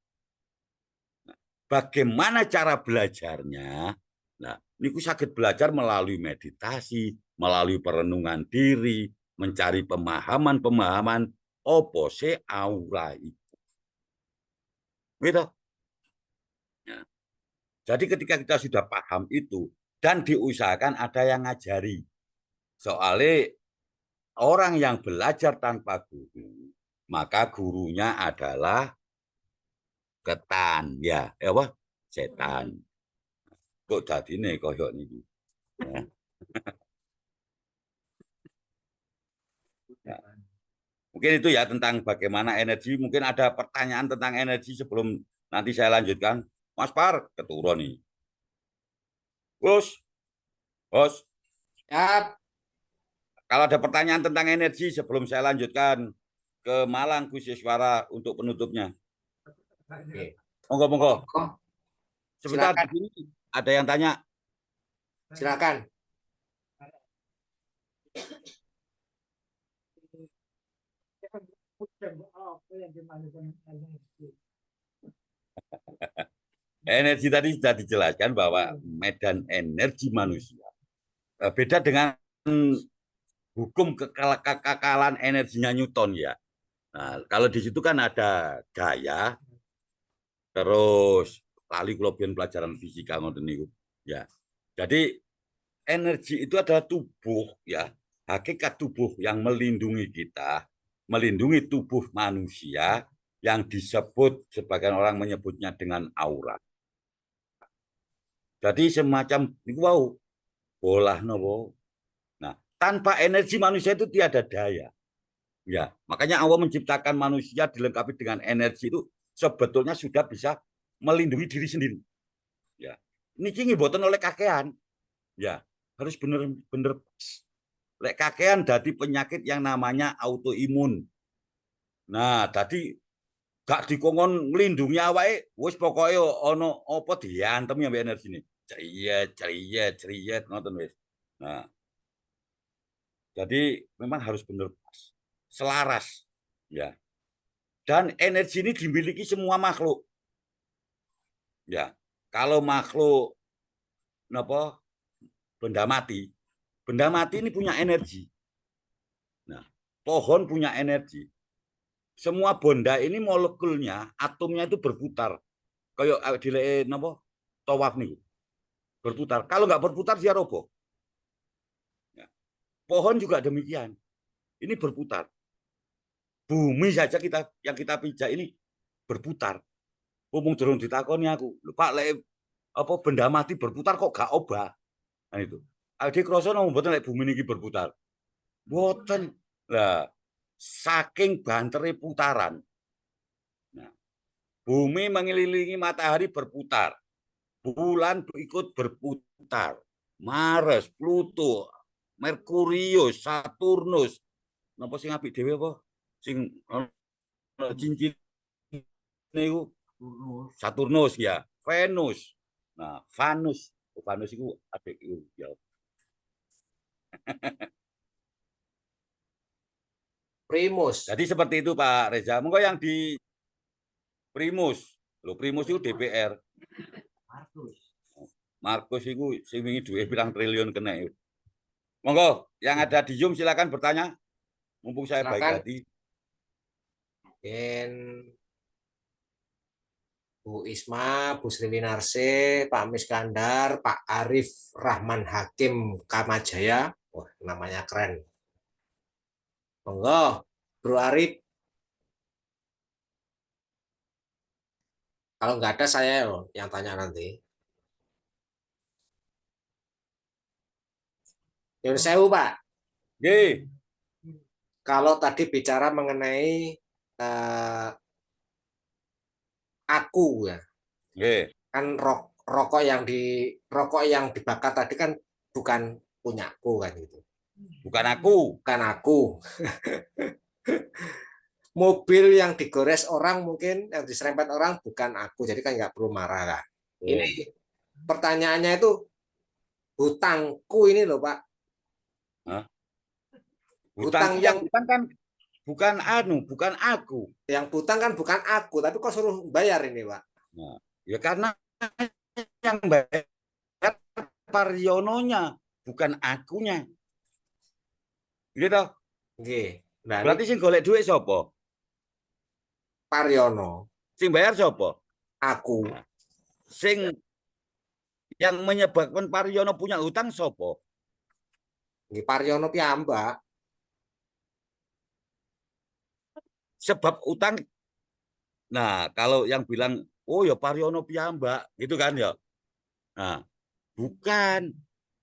Bagaimana cara belajarnya? Nah, niku sakit belajar melalui meditasi, melalui perenungan diri, mencari pemahaman-pemahaman opo se aura itu. Gitu. Nah, jadi ketika kita sudah paham itu dan diusahakan ada yang ngajari. Soalnya orang yang belajar tanpa guru, maka gurunya adalah ketan, ya, apa? Setan. Kok dadine koyo niku. Ya. Ya. Mungkin itu ya tentang bagaimana energi. Mungkin ada pertanyaan tentang energi sebelum nanti saya lanjutkan. Mas Par, keturun nih. Bos, bos. Ya, Kalau ada pertanyaan tentang energi sebelum saya lanjutkan ke Malang Kusiswara untuk penutupnya. oke. Monggo, monggo. Oh, Sebentar silakan. di sini ada yang tanya. Silakan. Energi tadi sudah dijelaskan bahwa medan energi manusia beda dengan hukum kekekalan energinya Newton ya. Nah, kalau di situ kan ada gaya, terus lali kelebihan pelajaran fisika ngoten niku. Ya. Jadi energi itu adalah tubuh ya, hakikat tubuh yang melindungi kita melindungi tubuh manusia yang disebut sebagian orang menyebutnya dengan aura. Jadi semacam niku wau bolah nopo. Nah, tanpa energi manusia itu tiada daya. Ya, makanya Allah menciptakan manusia dilengkapi dengan energi itu sebetulnya sudah bisa melindungi diri sendiri. Ya, ini kini boten oleh kakean. Ya, harus bener-bener lek kakean dadi penyakit yang namanya autoimun. Nah, tadi gak dikongkon nglindungi awake, wis pokoke ono apa diantem ya energi ini. Ceriyet ngoten wis. Nah, jadi memang harus bener selaras ya. Dan energi ini dimiliki semua makhluk. Ya, kalau makhluk napa benda mati ini punya energi. Nah, pohon punya energi. Semua benda ini molekulnya, atomnya itu berputar. Kayak dileke napa? Tawaf nih. Berputar. Kalau nggak berputar dia roboh. Ya. Pohon juga demikian. Ini berputar. Bumi saja yang kita pijak ini berputar. Ngomong durung ditakoni aku. Pak lek apa benda mati berputar kok gak obah. Nah itu. Ade krasa nang mboten lek bumi niki berputar. Mboten. Lah saking bantere putaran. Nah, bumi mengelilingi matahari berputar. Bulan ikut berputar. Mars, Pluto, Merkurius, Saturnus. Napa sing apik dhewe apa? Sing cincin niku Saturnus ya, Venus. Nah, Vanus. Vanus itu adik ya. Primus. Jadi seperti itu Pak Reza. Monggo yang di Primus. Loh, Primus itu DPR. Markus itu sing wingi duwe pirang triliun kena. Monggo, yang ada di Zoom silakan bertanya. Mumpung saya baik Silakan. hati. Mungkin Bu Isma, Bu Sriwinarse, Pak Miskandar, Pak Arif Rahman Hakim Kamajaya. Wah, namanya keren. Monggo, Bro Arif. Kalau nggak ada saya loh yang tanya nanti. Yun sewu, Pak. Nggih. Kalau tadi bicara mengenai aku ya, Nggih. kan rokok yang dibakar tadi kan bukan punyaku kan gitu. Bukan aku. Bukan aku. Mobil yang digores orang mungkin yang diserempet orang bukan aku, jadi kan nggak perlu marah lah. Ini pertanyaannya itu hutangku ini loh Pak. Hah? Hutang Hutang kan bukan bukan aku. yang hutang kan bukan aku, tapi kok suruh bayar ini Pak? Nah, ya karena yang bayar Pariononya, bukan akunya. Gitu. Oke. Nah, ini Berarti sing golek duit sapa? Pariono, Sing bayar sapa? aku. Sing yang menyebabkan Pariono punya hutang sapa? Ini Pariono piyambak. Sebab utang. Nah, kalau yang bilang, oh ya Pariono piyambak, gitu kan ya. Nah, bukan.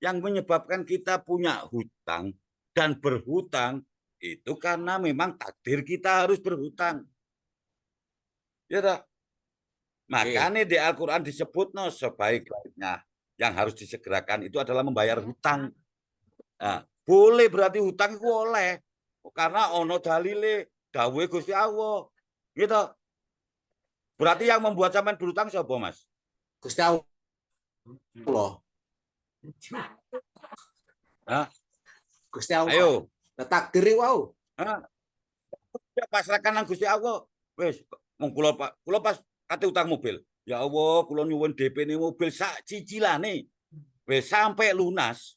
Yang menyebabkan kita punya hutang dan berhutang itu karena memang takdir kita harus berhutang. Ya tak? Makanya di Al-Quran disebut no, sebaik-baiknya yang harus disegerakan itu adalah membayar hutang. Nah, boleh berarti hutang itu oleh karena ono dalile dawuhe Gusti Allah. Gitu. Berarti yang membuat sampean berhutang siapa, Mas? Gusti Allah. Hah? Gusti Allah. Ayo. Nah, takdir wow. Hah? Ya pasrahkan nang Gusti Allah. Wis, mong kula pas kate utang mobil. Ya Allah, kula nyuwun DP ne mobil sak cicilane. Wis sampai lunas.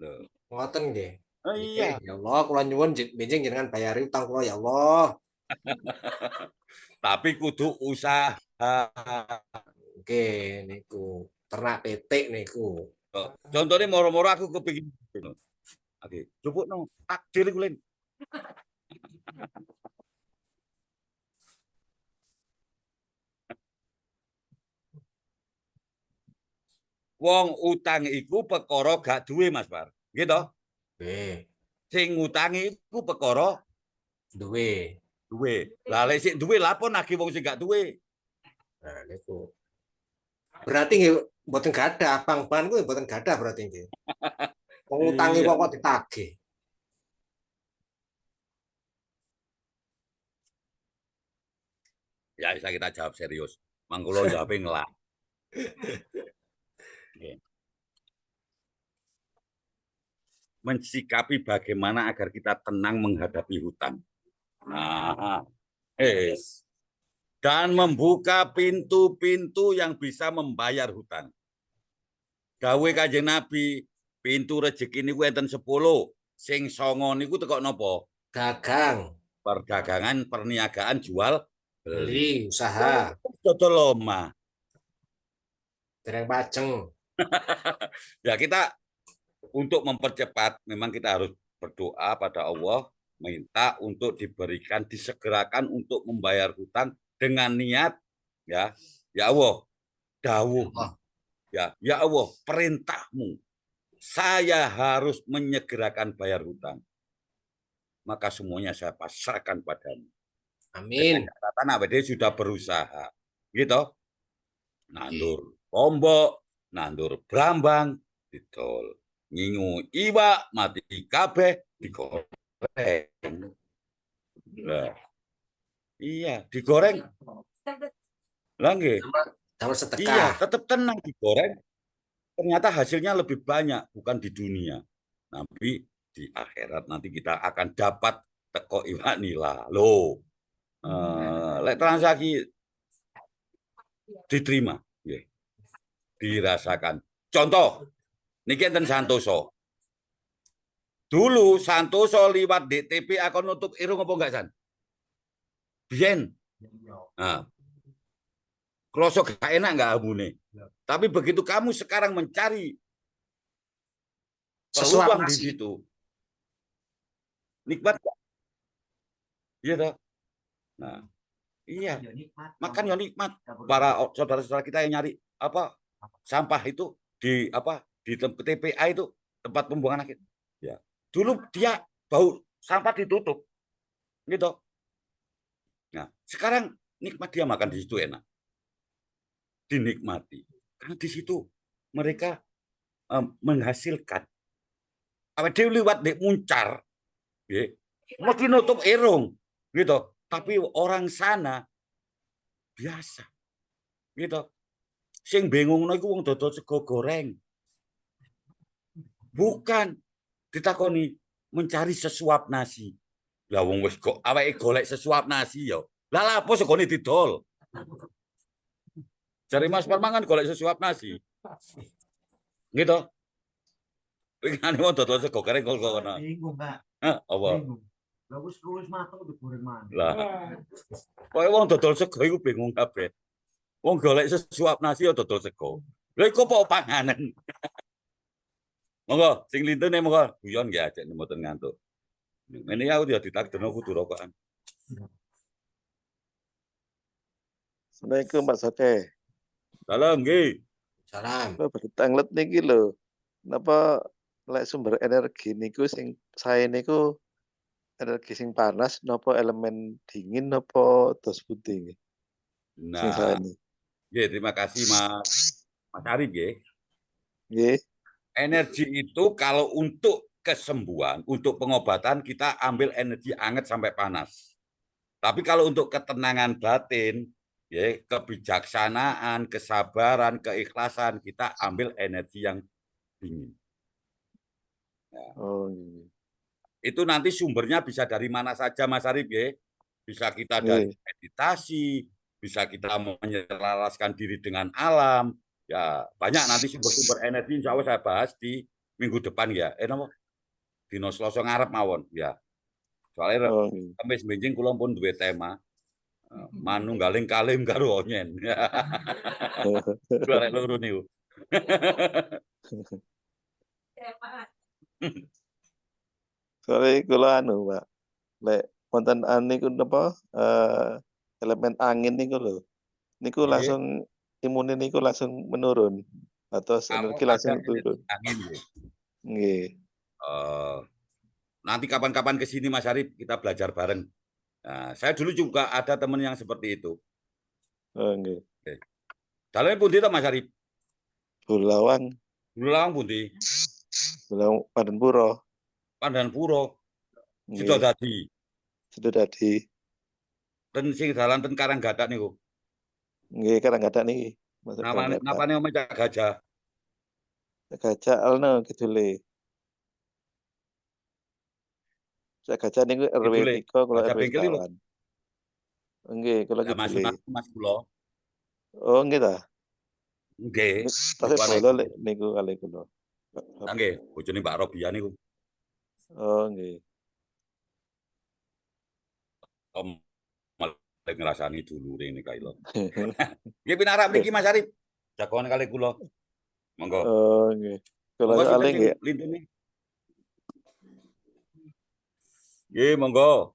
Loh. Ngoten nggih. Oh, iya. Ya Allah, kula nyuwun benjing jenengan bayari utang kula ya Allah. Tapi kudu usaha. Oke, niku ternak petik niku. Contohnya moro-moro aku kepingin. Oke, coba no takdir kulen. Wong utang iku perkara gak duwe Mas Bar. Gitu. Duwe. Sing ngutangi iku perkara Duwe. duwe. Lah lek sik duwe lha apa nagih wong sing gak duwe? Nah, niku. Berarti nggih mboten gadah, bang-bang kuwi mboten gadah berarti nggih. Wong utangi Iya. kok ditagih. Ya bisa kita jawab serius. Mangkulo jawabnya ngelak. Oke. Mensikapi bagaimana agar kita tenang menghadapi hutang. Nah, dan membuka pintu-pintu yang bisa membayar hutang. Gawe Kanjeng Nabi, pintu rezeki niku enten 10, sing 9 niku teko napa? Dagang, Perdagangan, perniagaan, jual beli, usaha, dodol omah. dereng pajeng. Ya kita untuk mempercepat memang kita harus berdoa pada Allah, minta untuk diberikan, disegerakan untuk membayar hutang dengan niat ya Allah, dawuh ya Allah, perintahmu saya harus menyegerakan bayar hutang, maka semuanya saya pasrahkan padamu. Amin. Catatan APD sudah berusaha gitu, nandur lombok, nandur brambang, didol, ngingu iwak mati kabeh digoreng. Nah, iya, digoreng. Lagi. Damel Iya, sedekah. tetap tenang digoreng. Ternyata hasilnya lebih banyak, bukan di dunia. Tapi di akhirat nanti kita akan dapat teko iwak nila. Loh, lek transaksi diterima, dirasakan. Contoh, niki enten Santoso. Dulu Santoso liwat DTP akan nutup irung apa enggak San? Bien. Nah, krosok gak enak nggak abune. Tapi begitu kamu sekarang mencari peluang di situ, nikmat gak? Iya toh? Nah, iya. Makan ya nikmat. Para saudara-saudara kita yang nyari apa sampah itu di apa di TPA itu tempat pembuangan akhir. Ya. Dulu dia bau sampah ditutup, gitu. Nah, sekarang nikmat dia makan di situ enak, dinikmati. Karena di situ mereka menghasilkan. Apa dia lewat di muncar, mesti nutup irung, gitu. Tapi orang sana biasa, gitu. Sing bingung iku wong dodol sego goreng. Bukan ditakoni mencari sesuap nasi. Lah wong wis kok awake golek sesuap nasi ya. Lah apa segone didol? Cari Mas Parmangan golek sesuap nasi. Gitu. Ingane wong dodol sego goreng kok ngono. Bingung, Kak. Hah, apa? Bingung. Lah wis mateng digoreng maneh. Lah. Kowe wong dodol sego iku bingung kabeh. Wong golek sesuap nasi ya dodol sego. Lha iku apa panganan? Monggo, sing lintune monggo guyon nggih ajek mboten ngantuk. Ini aku ya ditakdirno kudu rokokan. Assalamualaikum Pak Soke. Salam nggih. Salam. Lho bertanglet niki lho. Napa lek sumber energi niku sing sae niku energi sing panas napa elemen dingin napa dos putih nggih? Sing sae Nah, niki. nggih terima kasih Mas Arif nggih. Nggih. Energi itu kalau untuk kesembuhan, untuk pengobatan kita ambil energi hangat sampai panas. Tapi kalau untuk ketenangan batin, ya, kebijaksanaan, kesabaran, keikhlasan, kita ambil energi yang dingin. Ya. Oh, iya. Itu nanti sumbernya bisa dari mana saja Mas Arif ya. Bisa kita dari meditasi, bisa kita menyelaraskan diri dengan alam. Ya, banyak nanti sumber-sumber energi insya Allah saya bahas di minggu depan ya. Napa? Dino Selasa ngarep mawon ya. Soalnya sampai sebenjing kula pun duwe tema manunggaling kalim karo onyen. Golek loro niku. Soale kula anu, Pak. Lek wonten niku napa elemen angin niku lho. Niku Nggih. langsung imunnya niku langsung menurun atau Kalau energi ada langsung turun. energi angin, nggih. Nggih. Nanti kapan-kapan ke sini Mas Arif kita belajar bareng. Nah, saya dulu juga ada teman yang seperti itu. Oh nggih. Dalamnya pundi to Mas Arif? Bulawang, Bulawang pundi? Bulawang Padanpura. Pandanpura. Sudah Nggih. dadi. Sudah dadi. Ten sing dalan ten Karanggadak niku. Nggih, Karanggadak niki. Masuk Karanggadak. Napane omah Cak Gajah. Gajah alno kidule. Cak Gajah niku RW Kidule. 3 kula Gajah RW Bengkel lho. 1. Nggih, kula Lah Mas kidule. Sunarko Mas kula. Oh nggih ta. Nggih. Tasih Niku bola lek niku kali kula. nggih, bojone Mbak Robia niku. Oh nggih. Om malah ngrasani dulure ini kae lho. Nggih pinarap mriki Mas Arif. Jagoan kali kula. Monggo. Oh nggih. Kula Monggo soalnya sinten nggih. sing lintune. Nggih, monggo.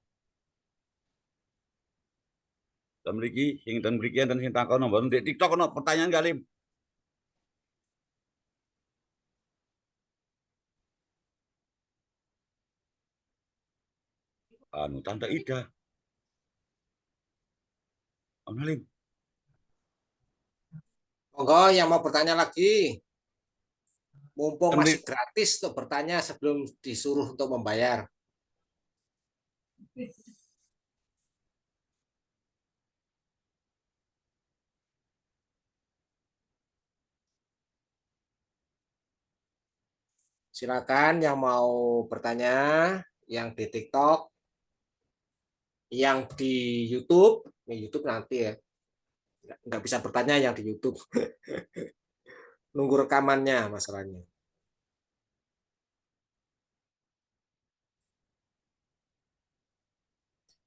Dan mriki sing ten mriki enten sing takon mboten ndek TikTok ono pertanyaan kali. Tante Ida. Om Halim. Monggo yang mau bertanya lagi. Mumpung Kan masih gratis untuk bertanya sebelum disuruh untuk membayar. Silakan yang mau bertanya, yang di TikTok, yang di YouTube, YouTube nanti ya. Nggak bisa bertanya yang di YouTube. Nunggu rekamannya masalahnya.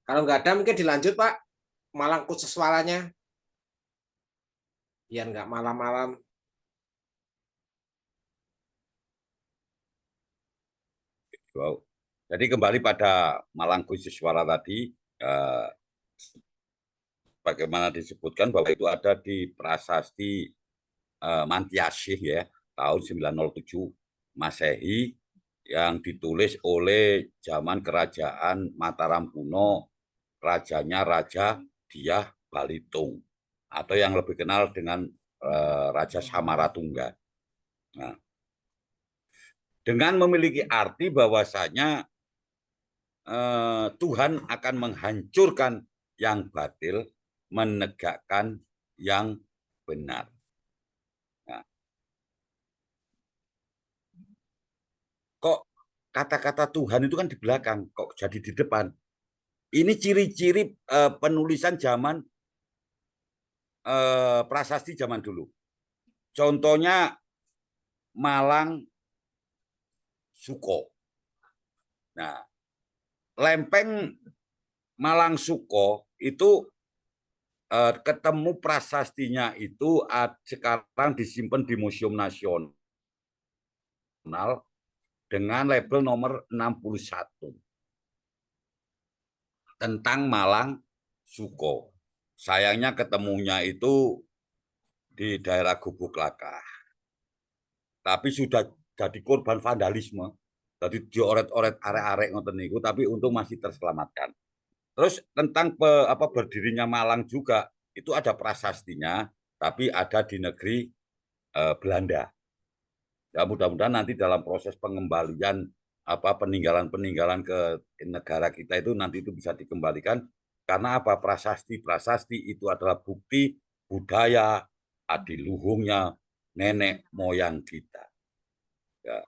Kalau nggak ada mungkin dilanjut Pak. Malang khusus suaranya. Biar nggak malam-malam. Wow. Jadi kembali pada Malang khusus suara tadi, bagaimana disebutkan bahwa itu ada di Prasasti Mantiasih ya, tahun 907 Masehi yang ditulis oleh zaman kerajaan Mataram kuno, rajanya Raja Dyah Balitung atau yang lebih kenal dengan Raja Samaratungga. Nah, dengan memiliki arti bahwasanya Tuhan akan menghancurkan yang batil, menegakkan yang benar. Nah, kok kata-kata Tuhan itu kan di belakang, kok jadi di depan? Ini ciri-ciri penulisan zaman prasasti zaman dulu. Contohnya Malang Suko. Nah, lempeng Malang Suko itu ketemu prasastinya itu sekarang disimpan di Museum Nasional dengan label nomor 61 tentang Malang Suko. Sayangnya ketemunya itu di daerah Gubuk Lakah. Tapi sudah jadi korban vandalisme. Jadi dioret-oret arek-arek ngoten niku, tapi untung masih terselamatkan. Terus tentang berdirinya Malang juga itu ada prasastinya, tapi ada di negeri Belanda. Ya mudah-mudahan nanti dalam proses pengembalian peninggalan-peninggalan ke negara kita itu nanti itu bisa dikembalikan karena apa prasasti itu adalah bukti budaya adiluhungnya nenek moyang kita. Ya.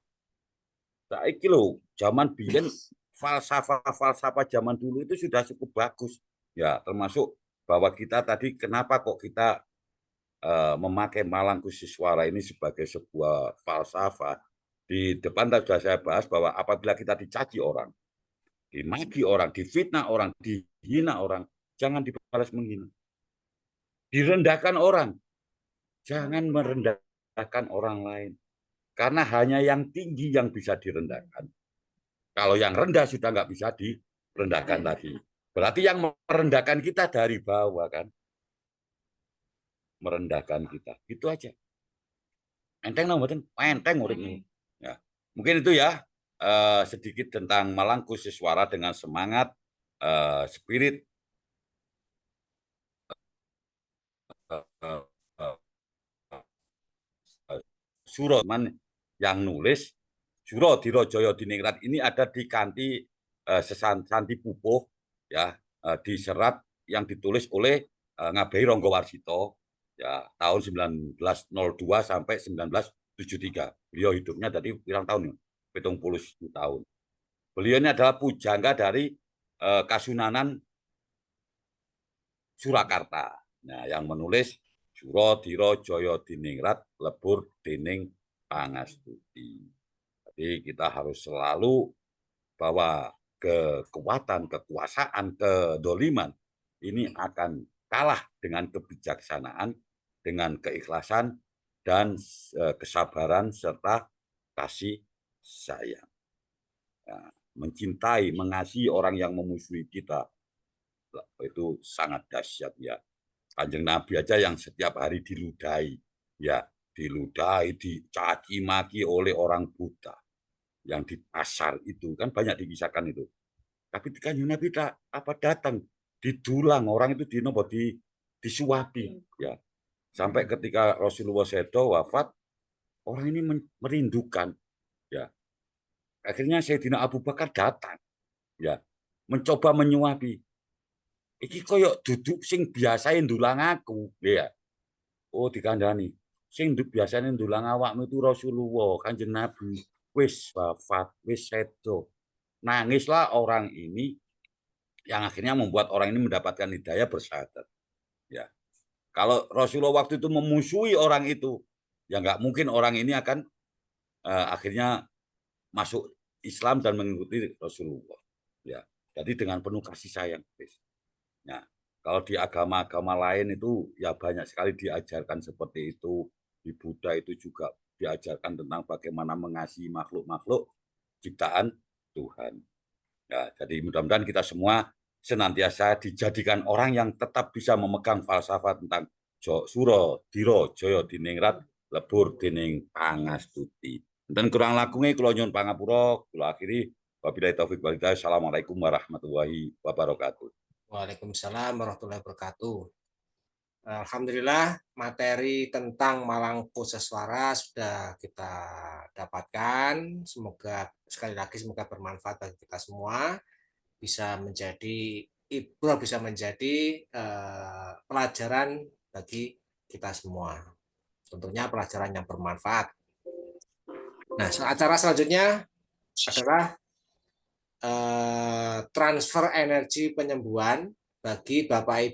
Saiki lho, zaman biyen falsafah zaman dulu itu sudah cukup bagus. Ya, termasuk bahwa kita tadi kenapa kok kita memakai Malang khusus suara ini sebagai sebuah falsafah. Di depan sudah saya bahas bahwa apabila kita dicaci orang, dimaki orang, difitnah orang, dihina orang, jangan dibalas menghina. Direndahkan orang, jangan merendahkan orang lain. Karena hanya yang tinggi yang bisa direndahkan. Kalau yang rendah sudah nggak bisa direndahkan lagi. Berarti yang merendahkan kita dari bawah kan. Merendahkan kita. Itu aja. Enteng no, mboten? Enteng urip niku. Ya. Mungkin itu ya sedikit tentang Malang Khusus Suara dengan semangat spirit Suro yang nulis Suro Diro Joyo Diningrat ini ada di kanti Santi Pupuh ya di serat yang ditulis oleh Ngabei Ronggo Warsito ya tahun 1902 sampai 1973. Beliau hidupnya tadi pirang tahun ya? 70 tahun. Beliau ini adalah pujangga dari Kasunanan Surakarta. Nah, yang menulis Suro Diro Joyo Diningrat lebur dening pangastuti. Jadi kita harus selalu bahwa kekuatan, kekuasaan, kedoliman ini akan kalah dengan kebijaksanaan, dengan keikhlasan dan kesabaran serta kasih sayang. Nah, mencintai, mengasihi orang yang memusuhi kita itu sangat dahsyat ya. Kanjeng Nabi aja yang setiap hari diludahi, ya diludahi, dicaci maki oleh orang buta yang di pasar itu kan banyak dikisahkan itu. Tapi Kanjeng Nabi tak apa datang didulang orang itu disuapi ya. Sampai ketika Rasulullah SAW wafat, orang ini merindukan ya. Akhirnya Sayyidina Abu Bakar datang ya, mencoba menyuapi. Iki koyok duduk sing biasain ndulang aku ya. Oh dikandani. Sing biasanya ndulang awakmu itu Rasulullah, Kanjeng Nabi. Wis wafat, wis sedo. Nangislah orang ini yang akhirnya membuat orang ini mendapatkan hidayah bersyahadat. Ya. Kalau Rasulullah waktu itu memusuhi orang itu, ya nggak mungkin orang ini akan akhirnya masuk Islam dan mengikuti Rasulullah. Ya. Jadi dengan penuh kasih sayang. Nah, kalau di agama-agama lain itu ya banyak sekali diajarkan seperti itu. Di Buddha itu juga diajarkan tentang bagaimana mengasihi makhluk-makhluk ciptaan Tuhan. Ya, jadi mudah-mudahan kita semua senantiasa dijadikan orang yang tetap bisa memegang falsafah tentang Suro Diro Joyo Diningrat lebur dening pangastuti. Dan kurang lakunge kula nyuwun pangapura, kula akhiri wabillahi taufik wal hidayah. Assalamualaikum warahmatullahi wabarakatuh. Waalaikumsalam warahmatullahi wabarakatuh. Alhamdulillah materi tentang Malang Khusus Suara sudah kita dapatkan. Semoga sekali lagi semoga bermanfaat bagi kita semua, bisa menjadi ibrah, bisa menjadi pelajaran bagi kita semua. Tentunya pelajaran yang bermanfaat. Nah, acara selanjutnya adalah transfer energi penyembuhan bagi Bapak Ibu